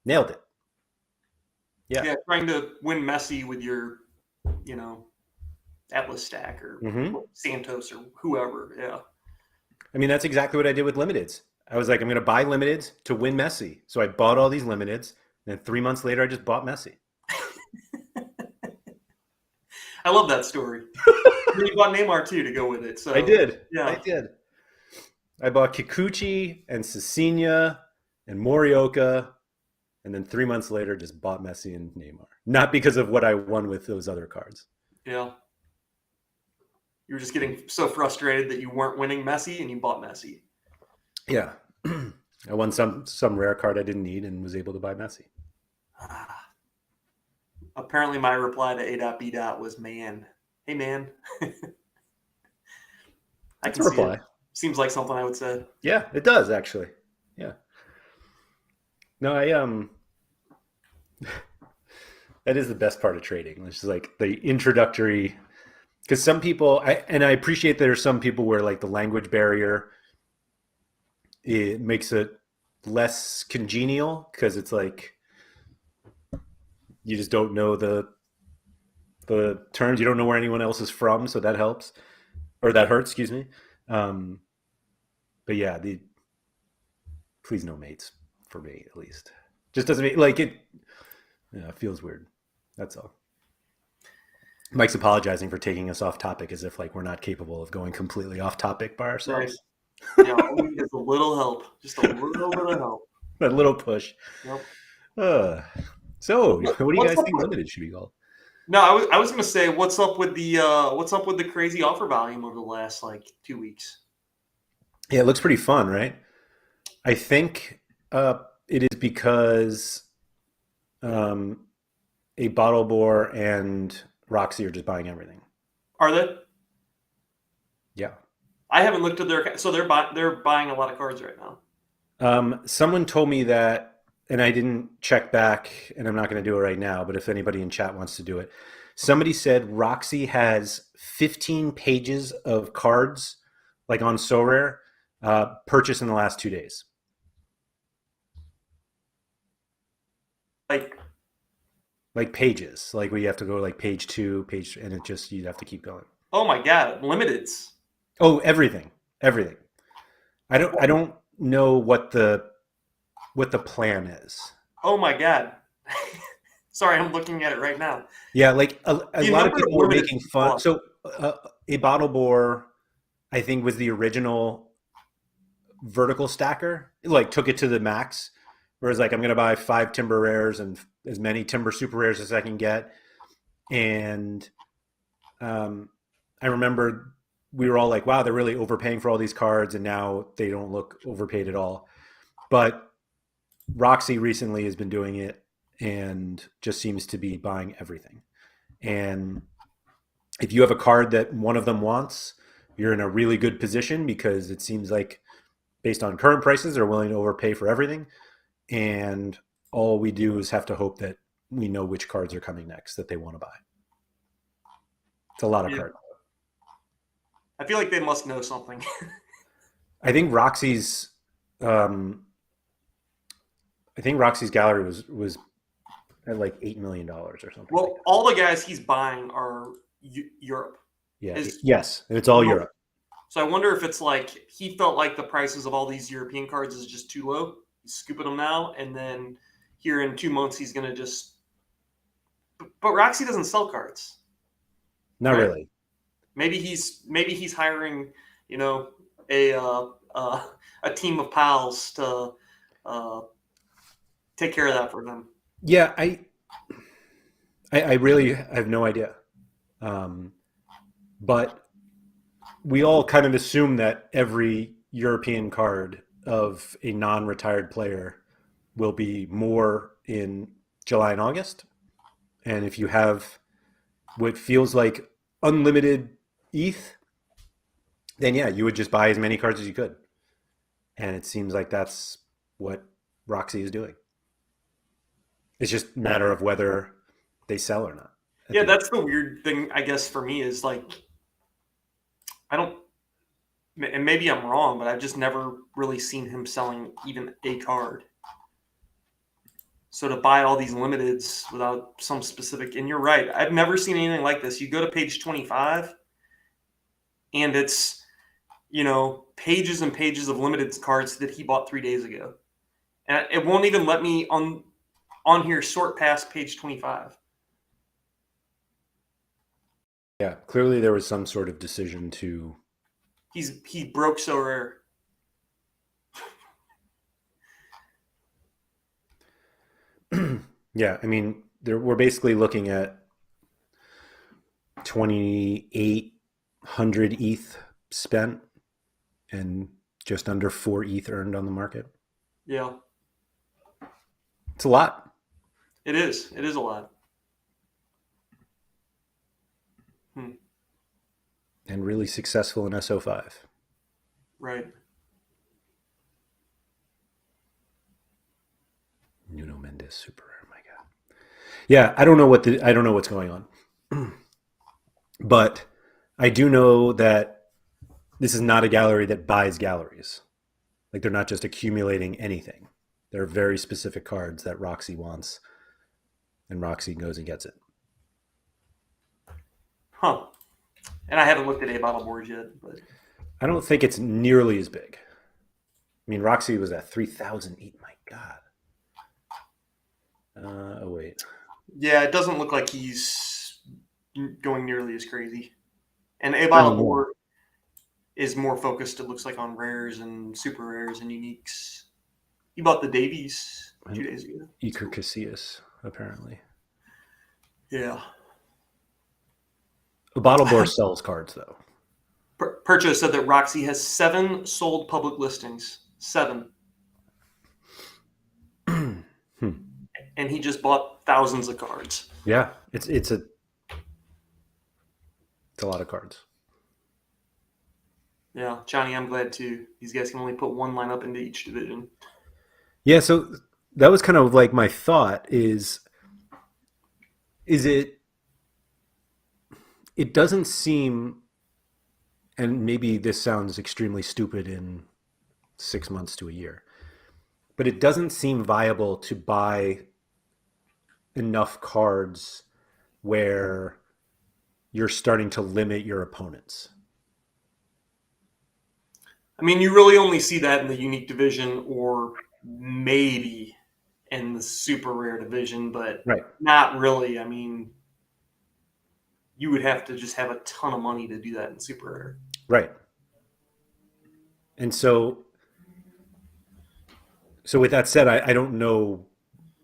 Nailed it. Yeah, trying to win Messi with your, Atlas stack or Santos or whoever. Yeah. I mean, that's exactly what I did with limiteds. I was like, I'm going to buy limiteds to win Messi. So I bought all these limiteds. And then 3 months later, I just bought Messi. I love that story. You bought Neymar too to go with it. So I did. Yeah, I did. I bought Kikuchi and Cecilia and Morioka, and then 3 months later, just bought Messi and Neymar. Not because of what I won with those other cards. Yeah. You were just getting so frustrated that you weren't winning Messi, and you bought Messi. Yeah. I won some rare card I didn't need and was able to buy Messi. Apparently, my reply to A.B. was "man." Hey, man. I can reply. See it. Seems like something I would say. Yeah, it does actually. Yeah. No, that is the best part of trading. Which is like the introductory, because some people, I appreciate there are some people where like the language barrier, it makes it less congenial because it's like you just don't know the terms. You don't know where anyone else is from, so that helps, or that hurts. Excuse me. But yeah, please no mates for me at least. Just doesn't make like it. Yeah, it feels weird. That's all. Mike's apologizing for taking us off topic as if like we're not capable of going completely off topic by ourselves. Nice. Yeah, all we need is a little help, just a little bit of help. A little push. Yep. So, what do you guys think limited should be called? No, I was going to say, what's up with the crazy offer volume over the last like 2 weeks? Yeah, it looks pretty fun, right? I think it is because a Bottle Bore and Roxy are just buying everything. Are they? Yeah. I haven't looked at their, so they're buying a lot of cards right now. Someone told me that, and I didn't check back, and I'm not going to do it right now, but if anybody in chat wants to do it, somebody said Roxy has 15 pages of cards, like on Sorare, purchased in the last 2 days. Like pages, like where you have to go like page 2, and it just, you have to keep going. Oh my God, limiteds. Oh, everything. I don't know what the plan is. Oh my God. Sorry, I'm looking at it right now. Yeah, like a lot of people were making fun. So a Bottle Bore, I think, was the original vertical stacker. It, like, took it to the max. Whereas like I'm going to buy 5 Timber Rares and as many Timber Super Rares as I can get. And I remember we were all like, wow, they're really overpaying for all these cards, and now they don't look overpaid at all. But Roxy recently has been doing it and just seems to be buying everything. And if you have a card that one of them wants, you're in a really good position because it seems like, based on current prices, they're willing to overpay for everything. And all we do is have to hope that we know which cards are coming next that they want to buy. It's a lot of Yeah. cards. I feel like they must know something. I think Roxy's, um, I think Roxy's gallery was at like $8 million or something like Well, that. all the guys he's buying are Europe. Yeah. Is Yes, it's all Europe. So I wonder if it's like he felt like the prices of all these European cards is just too low. He's scooping them now, and then here in 2 months he's gonna just. But Roxy doesn't sell cards, Not right? really. Maybe he's hiring, you know, a a team of pals to uh, take care of that for them. Yeah, I really have no idea. Um, but we all kind of assume that every European card of a non-retired player will be more in July and August. And if you have what feels like unlimited ETH, then yeah, you would just buy as many cards as you could. And it seems like that's what Roxy is doing. It's just a matter of whether they sell or not. Yeah, that's the weird thing, I guess, for me is like I don't, and maybe I'm wrong, but I've just never really seen him selling even a card. So to buy all these limiteds without some specific, and you're right, I've never seen anything like this. You go to page 25, and it's pages and pages of limited cards that he bought 3 days ago, and it won't even let me on here sort past page 25. Yeah, clearly there was some sort of decision to. He broke Sorare. Yeah, I mean, we're basically looking at 2,800 ETH spent and just under 4 ETH earned on the market. Yeah, It's a lot. it is. It is a lot. Hmm. And really successful in SO5. Right. Nuno Mendes, super rare. My God. Yeah, I don't know what's going on, but I do know that this is not a gallery that buys galleries. Like, they're not just accumulating anything. There are very specific cards that Roxy wants, and Roxy goes and gets it. Huh. And I haven't looked at a bottle board yet, but I don't think it's nearly as big. I mean, Roxy was at 3,000 ETH. My God. Oh, wait. yeah, it doesn't look like he's going nearly as crazy. And a No, bottle no. board is more focused, it looks like, on rares and super rares and uniques. He bought the Davies 2 days ago. Iker Casillas, apparently. Yeah. A bottle board sells cards, though. Percho said that Roxy has 7 sold public listings. 7. And he just bought thousands of cards. Yeah, it's a lot of cards. Yeah, Johnny, I'm glad too. These guys can only put one lineup into each division. Yeah, so that was kind of like my thought is it doesn't seem, and maybe this sounds extremely stupid in 6 months to a year, but it doesn't seem viable to buy enough cards where you're starting to limit your opponents. I mean, you really only see that in the unique division or maybe in the super rare division, but Right. not really. I mean, you would have to just have a ton of money to do that in super rare. Right. And so with that said, I don't know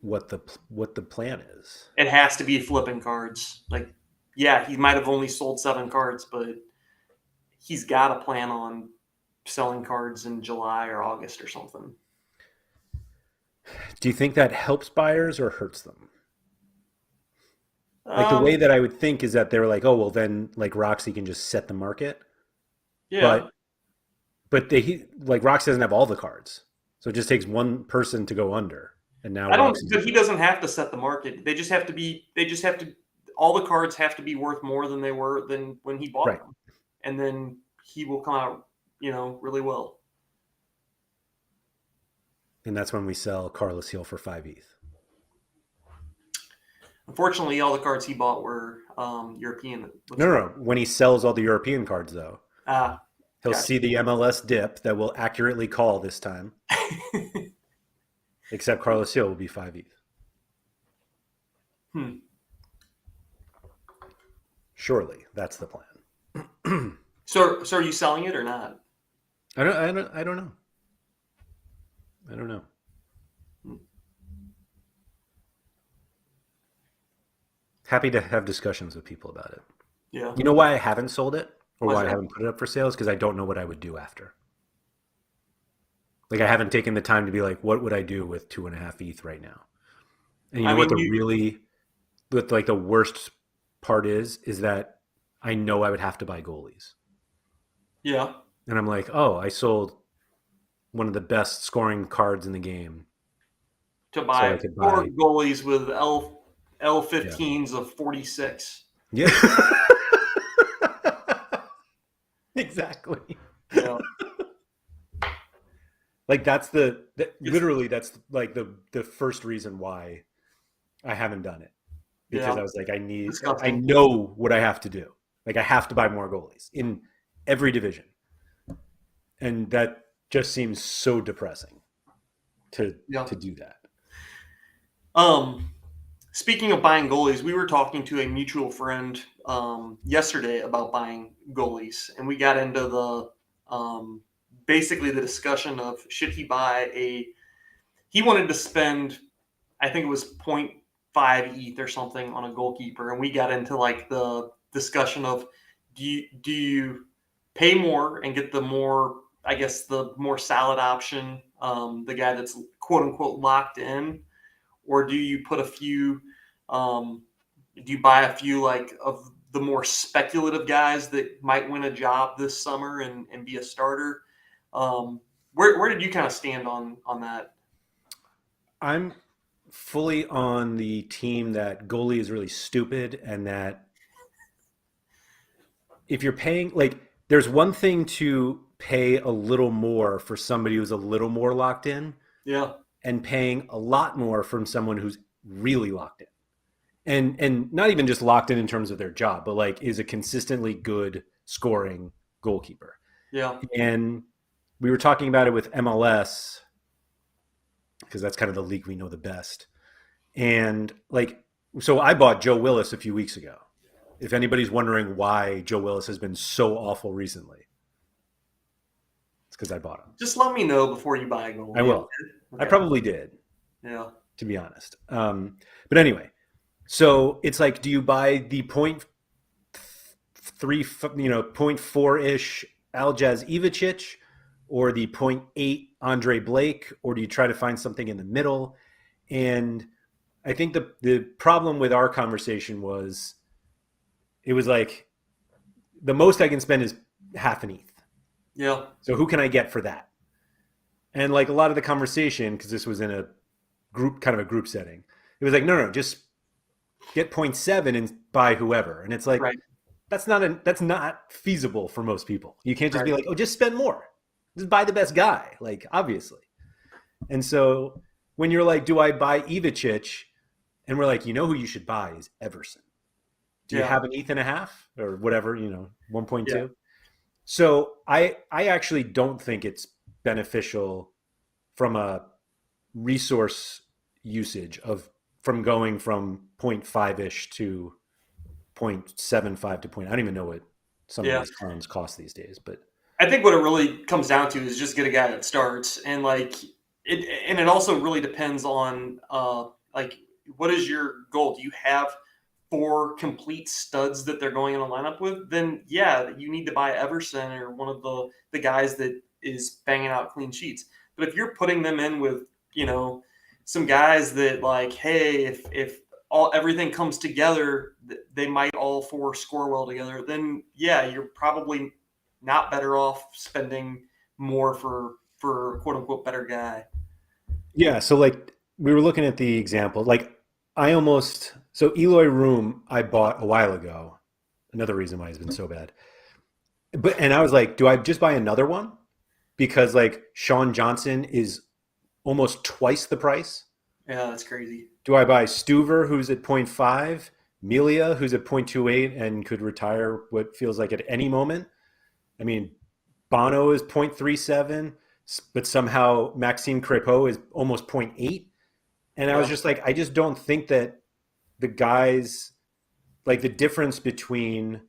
what the plan is. It has to be flipping cards. Like, yeah, he might have only sold 7 cards, but he's got a plan on selling cards in July or August or something. Do you think that helps buyers or hurts them? Like the way Um, that I would think is that they're like, oh well, then like Roxy can just set the market, yeah, but like Roxy doesn't have all the cards, so it just takes one person to go under, and now I don't. Roxy's But he doesn't have to set the market. They just have to be. They just have to. All the cards have to be worth more than they were than when he bought right, them, and then he will come out, really well. and that's when we sell Carlos Gil for 5 ETH. Unfortunately, all the cards he bought were European. It No, looks no, like. no. When he sells all the European cards, though, Ah, he'll gotcha. see the MLS dip that will accurately call this time. Except Carlos Gil will be 5 ETH. Hmm. Surely that's the plan. So are you selling it or not? I don't know. I don't know. Hmm. Happy to have discussions with people about it. Yeah. You know why I haven't sold it or Why's why I that? haven't put it up for sale is because I don't know what I would do after. Like I haven't taken the time to be like, what would I do with 2.5 ETH right now? And you I know what mean, the really, what like the worst part is that I know I would have to buy goalies, yeah, and I'm like, oh, I sold one of the best scoring cards in the game, to so I buy could 4 buy, goalies with yeah, L15s of 46. yeah, exactly. Yeah. Like literally that's like the first reason why I haven't done it, because Yeah. I was like, I Disgusting. know what I have to do. Like I have to buy more goalies in every division, and that just seems so depressing to Yeah. to do that. Um, Speaking of buying goalies, we were talking to a mutual friend yesterday about buying goalies, and we got into the basically the discussion of should he buy a. He wanted to spend, I think it was point 0.5 ETH or something on a goalkeeper, and we got into like the discussion of do you pay more and get the more, I guess, the more solid option, the guy that's quote unquote locked in, or do you put a few, um, do you buy a few like of the more speculative guys that might win a job this summer and be a starter? Um, where did you kind of stand on that? I'm fully on the team that goalie is really stupid, and that if you're paying, like, there's one thing to pay a little more for somebody who's a little more locked in, Yeah, and paying a lot more from someone who's really locked in. And not even just locked in terms of their job, but like is a consistently good scoring goalkeeper. yeah, And we were talking about it with MLS because that's kind of the league we know the best. And like, so I bought Joe Willis a few weeks ago. If anybody's wondering why Joe Willis has been so awful recently, it's because I bought him. just let me know before you buy a I goalie. will. I Okay. probably did, Yeah. to be honest. But anyway, so it's like, do you buy the point three, point four ish Aljaz Ivacic, or the point eight Andre Blake, or do you try to find something in the middle? And I think the problem with our conversation was it was like the most I can spend is half an ETH. Yeah. So who can I get for that? And like a lot of the conversation, because this was in a group, kind of a group setting, it was like, no, just get point 0.7 and buy whoever. And it's like, Right. that's not feasible for most people. You can't just be Right. like, oh, just spend more. Just buy the best guy, like obviously. And so when you're like, do I buy Ivacic? And we're like, who you should buy is Everson. Do you Yeah. have an ETH and a half or whatever, Yeah. 1.2? So I actually don't think it's beneficial from a resource usage of from going from point 0.5 ish to 0.75 to point. I don't even know what some of Yeah. these clones cost these days, but I think what it really comes down to is just get a guy that starts, and like it, and it also really depends on like, what is your goal? Do you have 4 complete studs that they're going in a lineup with? Then yeah, you need to buy Everson or one of the guys that is banging out clean sheets. But if you're putting them in with, some guys that, like, hey, if all everything comes together, they might all 4 score well together, then yeah, you're probably not better off spending more for a quote unquote better guy. Yeah, so like we were looking at the example. Like so Eloy Room I bought a while ago. Another reason why he's been so bad. And I was like, do I just buy another one? Because like Sean Johnson is almost twice the price. Yeah, that's crazy. Do I buy Stuver, who's at 0.5, Melia, who's at 0.28 and could retire what feels like at any moment? I mean, Bono is 0.37, but somehow Maxime Crepeau is almost zero point 0.8. And I was Yeah, just like, I just don't think that the guys, like the difference between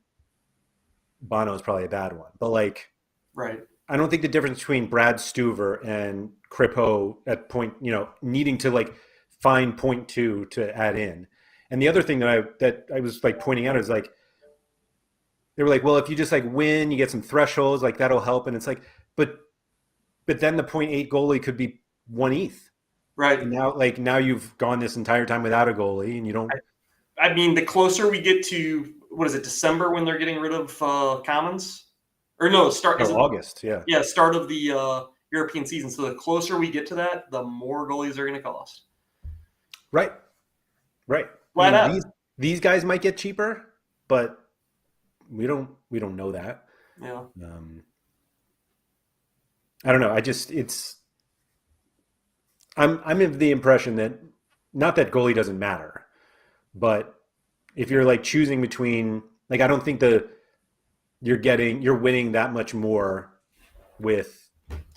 Bono is probably a bad one, but like, right. I don't think the difference between Brad Stuver and Crepeau at point, needing to like find point two to add in. And the other thing that I was like pointing out is like, they were like, well, if you just like win, you get some thresholds, like that'll help. And it's like, but then the 0.8 goalie could be one ETH. Right. And now you've gone this entire time without a goalie, and you don't. I mean, the closer we get to, what is it, December, when they're getting rid of Commons, or no, start is Oh, it? August, yeah, Yeah, start of the European season. So the closer we get to that, the more goalies are going to cost. right, right. I Flat mean, out. these guys might get cheaper, but we don't know that. Yeah. I don't know. I'm of the impression that not that goalie doesn't matter, but if you're like choosing between, like, I don't think you're winning that much more with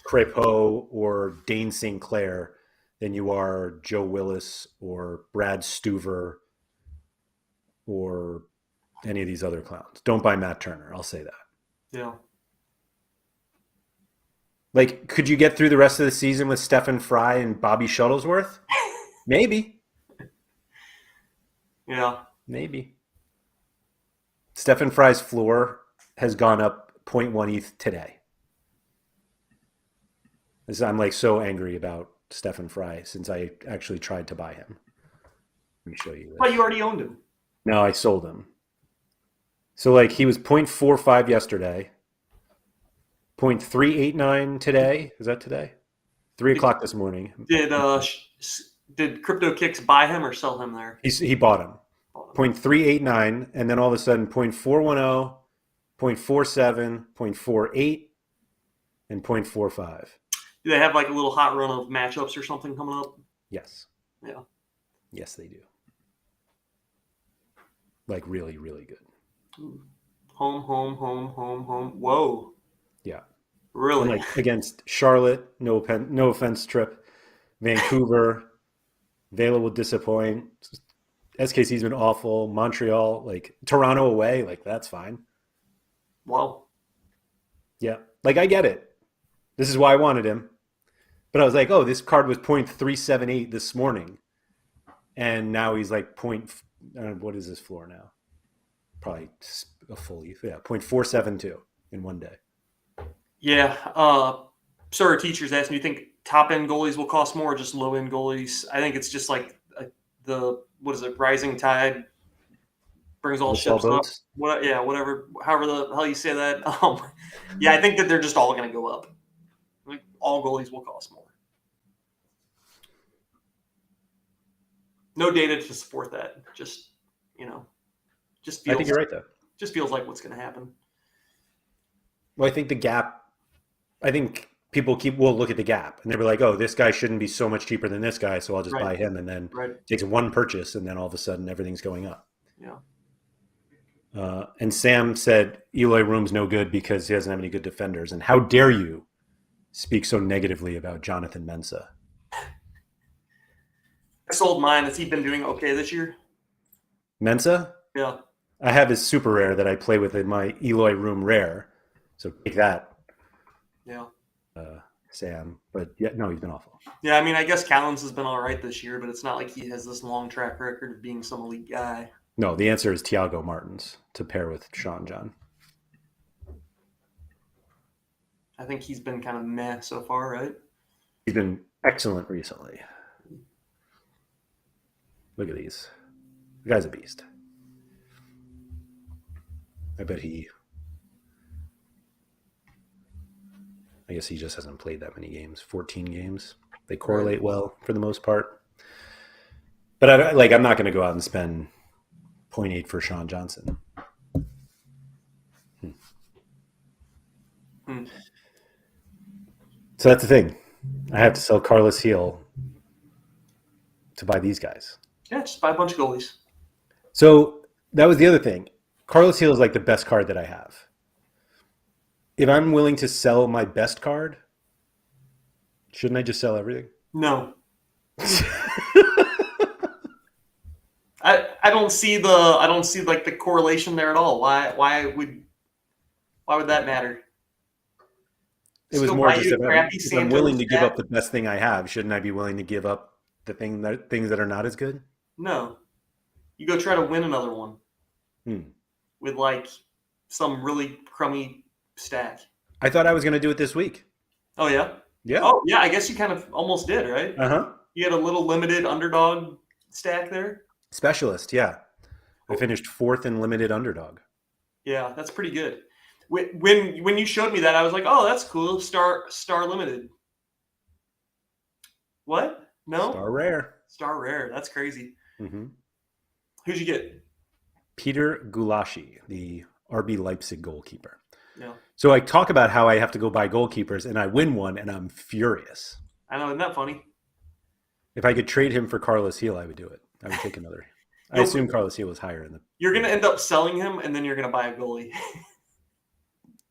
Crepeau or Dane St. Clair than you are Joe Willis or Brad Stuver or any of these other clowns. Don't buy Matt Turner. I'll say that. Yeah. Like, could you get through the rest of the season with Stephen Fry and Bobby Shuttlesworth? Maybe. Yeah. Maybe. Stephen Fry's floor has gone up zero point 0.1 ETH today. I'm like so angry about Stephen Fry since I actually tried to buy him. Let me show you But this. you already owned him. No, I sold him. So like he was 0.45 yesterday, 0.389 today. Is that today? 3 o'clock this morning. Did Crypto Kicks buy him or sell him there? He bought him. 0.389, and then all of a sudden 0.410, 0.47, 0.48, and 0.45. Do they have like a little hot run of matchups or something coming up? Yes. Yeah. Yes, they do. Like really, really good. Home, home, home, home, home. Whoa. Yeah. Really? And like against Charlotte, no offense, Trip. Vancouver, Vela will disappoint. SKC's been awful. Montreal, like Toronto away, like that's fine. Wow. Yeah. Like I get it. This is why I wanted him. But I was like, oh, this card was 0.378 this morning. And now he's like what is his floor now? Probably a full ETH. Yeah, 0.472 in one day. Yeah. Our teachers asked me, you think top end goalies will cost more or just low end goalies? I think it's just like rising tide brings all Lifts all ships up. boats. Whatever, however the hell you say that. Yeah, I think that they're just all going to go up. Like, all goalies will cost more. No data to support that. Just feels. I think you're right though. Just feels like what's going to happen. Well, I think the gap. I think people will look at the gap and they'll be like, oh, this guy shouldn't be so much cheaper than this guy, so I'll just buy him, and then it takes one purchase, and then all of a sudden everything's going up. Yeah. And Sam said Eloy Room's no good because he doesn't have any good defenders. And how dare you speak so negatively about Jonathan Mensah? I sold mine. Has he been doing okay this year? Mensah? Yeah. I have his super rare that I play with in my Eloy Room rare. So take that. Yeah. Sam, but yeah, no, he's been awful. Yeah, I mean, I guess Collins has been all right this year, but it's not like he has this long track record of being some elite guy. No, the answer is Thiago Martins to pair with Sean John. I think he's been kind of meh so far, right? He's been excellent recently. Look at these. The guy's a beast. I bet I guess he just hasn't played that many games. 14 games. They correlate well for the most part. But I'm not going to go out and spend 0.8 for Sean Johnson. So that's the thing. I have to sell Carlos Gil to buy these guys. Yeah, just buy a bunch of goalies. So that was the other thing. Carlos Gil is like the best card that I have. If I'm willing to sell my best card, shouldn't I just sell everything? No. I don't see like the correlation there at all. Why would that matter? It was more just if I'm willing to give up the best thing I have, shouldn't I be willing to give up the things that are not as good? No. You go try to win another one with like some really crummy stack. I thought I was going to do it this week. Oh, yeah? Yeah. Oh, yeah, I guess you kind of almost did, right? Uh-huh. You had a little limited underdog stack there? Specialist, yeah. I finished 4th in limited underdog. Yeah, that's pretty good. When you showed me that, I was like, oh, that's cool. Star limited. What? No? Star rare. Star rare. That's crazy. Mm-hmm. Who'd you get? Peter Gulashi, the RB Leipzig goalkeeper. Yeah. So I talk about how I have to go buy goalkeepers, and I win one, and I'm furious. I know, isn't that funny? If I could trade him for Carlos Gil, I would do it. I would take another. I assume Carlos Gil was higher in the. You're going to end up selling him, and then you're going to buy a goalie.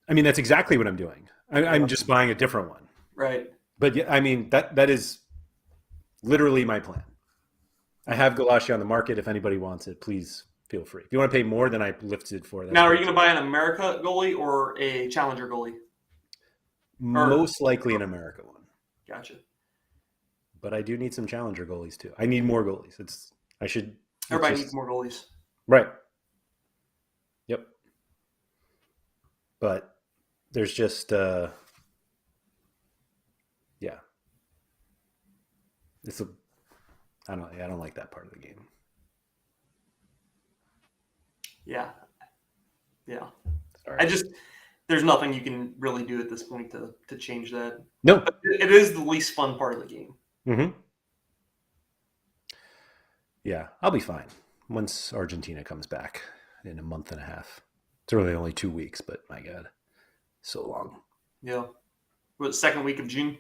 I mean, that's exactly what I'm doing. I'm just buying a different one. Right. But yeah, I mean, that is literally my plan. I have Gulashi on the market. If anybody wants it, please feel free. If you want to pay more than I lifted for that. Now, are you going to buy an America goalie or a Challenger goalie? Most likely an America one. Gotcha. But I do need some Challenger goalies too. I need more goalies. Everybody needs more goalies. Right. Yep. But there's just yeah. I don't like that part of the game. Yeah. Yeah. Sorry. There's nothing you can really do at this point to change that. No. But it is the least fun part of the game. Mm-hmm. Yeah, I'll be fine once Argentina comes back in a month and a half. It's really only 2 weeks, but my God, so long. Yeah. What, second week of June?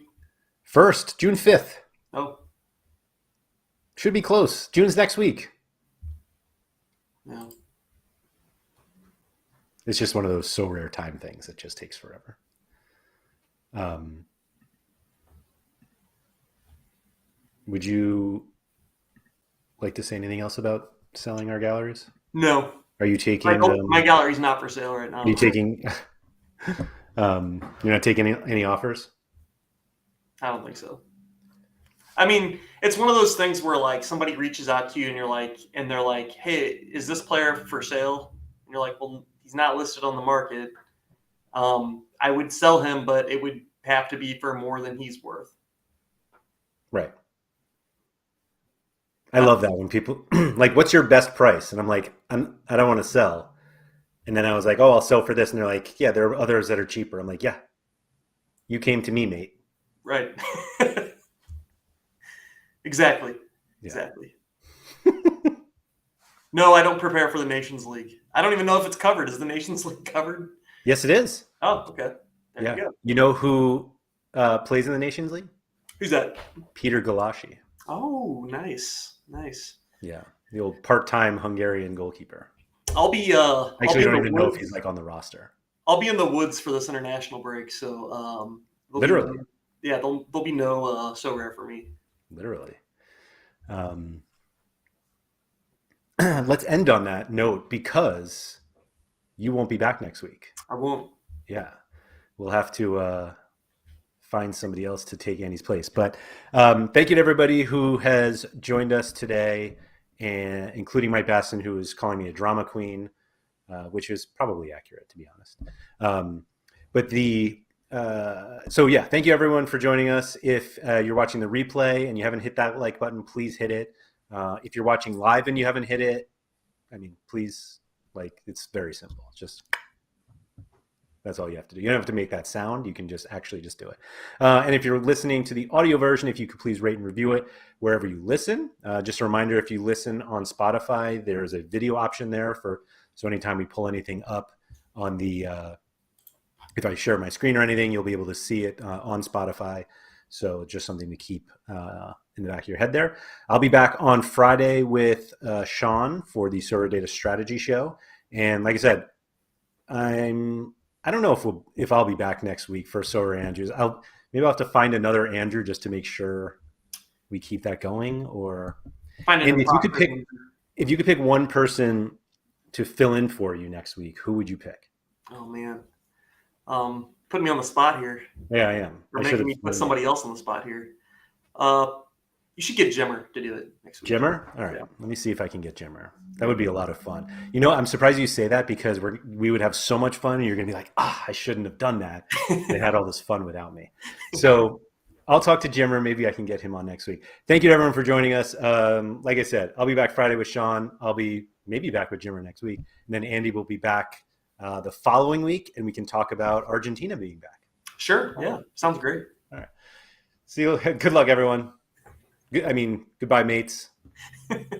June 5th. Oh. Should be close. June's next week. Yeah. It's just one of those so rare time things that just takes forever. Would you like to say anything else about selling our galleries? No. Are you taking my gallery's not for sale right now? Are you taking you're not taking any offers? I don't think so. I mean, it's one of those things where like somebody reaches out to you and they're like, hey, is this player for sale? And you're like, well, he's not listed on the market. I would sell him, but it would have to be for more than he's worth. Right. I love that when people like, what's your best price? And I'm like, I don't want to sell. And then I was like, oh, I'll sell for this. And they're like, yeah, there are others that are cheaper. I'm like, yeah, you came to me, mate. Right. Exactly. Yeah. Exactly. No, I don't prepare for the Nations League. I don't even know if it's covered. Is the Nations League covered? Yes, it is. Oh, okay. There you go. You know who plays in the Nations League? Who's that? Peter Gulashi. Oh, nice. Nice. Yeah, the old part-time Hungarian goalkeeper. I'll be actually don't even know if he's like on the roster. I'll be in the woods for this international break, so literally. There'll be no so rare for me. Literally. Let's end on that note because you won't be back next week. I won't. Yeah. We'll have to find somebody else to take Andy's place. But thank you to everybody who has joined us today, and including Mike Basson, who is calling me a drama queen, which is probably accurate, to be honest. So yeah, thank you everyone for joining us. If you're watching the replay and you haven't hit that like button, please hit it. If you're watching live and you haven't hit it, I mean, please, like, it's very simple. Just that's all you have to do. You don't have to make that sound. You can just actually just do it. And if you're listening to the audio version, if you could please rate and review it wherever you listen. Just a reminder, if you listen on Spotify, there's a video option there so anytime we pull anything up on the if I share my screen or anything, you'll be able to see it on Spotify. So just something to keep in the back of your head there. I'll be back on Friday with Sean for the Sorare Data Strategy Show. And like I said, I don't know if I'll be back next week for SorareAndrews. Maybe I'll have to find another Andrew just to make sure we keep that going. Or Andy, if you could pick one person to fill in for you next week, who would you pick? Oh man, putting me on the spot here. Yeah, I am. Or making me put somebody else on the spot here. You should get Jimmer to do it next week. Jimmer? All right. Yeah. Let me see if I can get Jimmer. That would be a lot of fun. You know, I'm surprised you say that because we would have so much fun and you're going to be like, I shouldn't have done that. They had all this fun without me. So I'll talk to Jimmer. Maybe I can get him on next week. Thank you to everyone for joining us. Like I said, I'll be back Friday with Sean. I'll be maybe back with Jimmer next week. And then Andy will be back the following week and we can talk about Argentina being back. Sure. Yeah. Sounds great. All right. See you. Good luck, everyone. Goodbye, mates.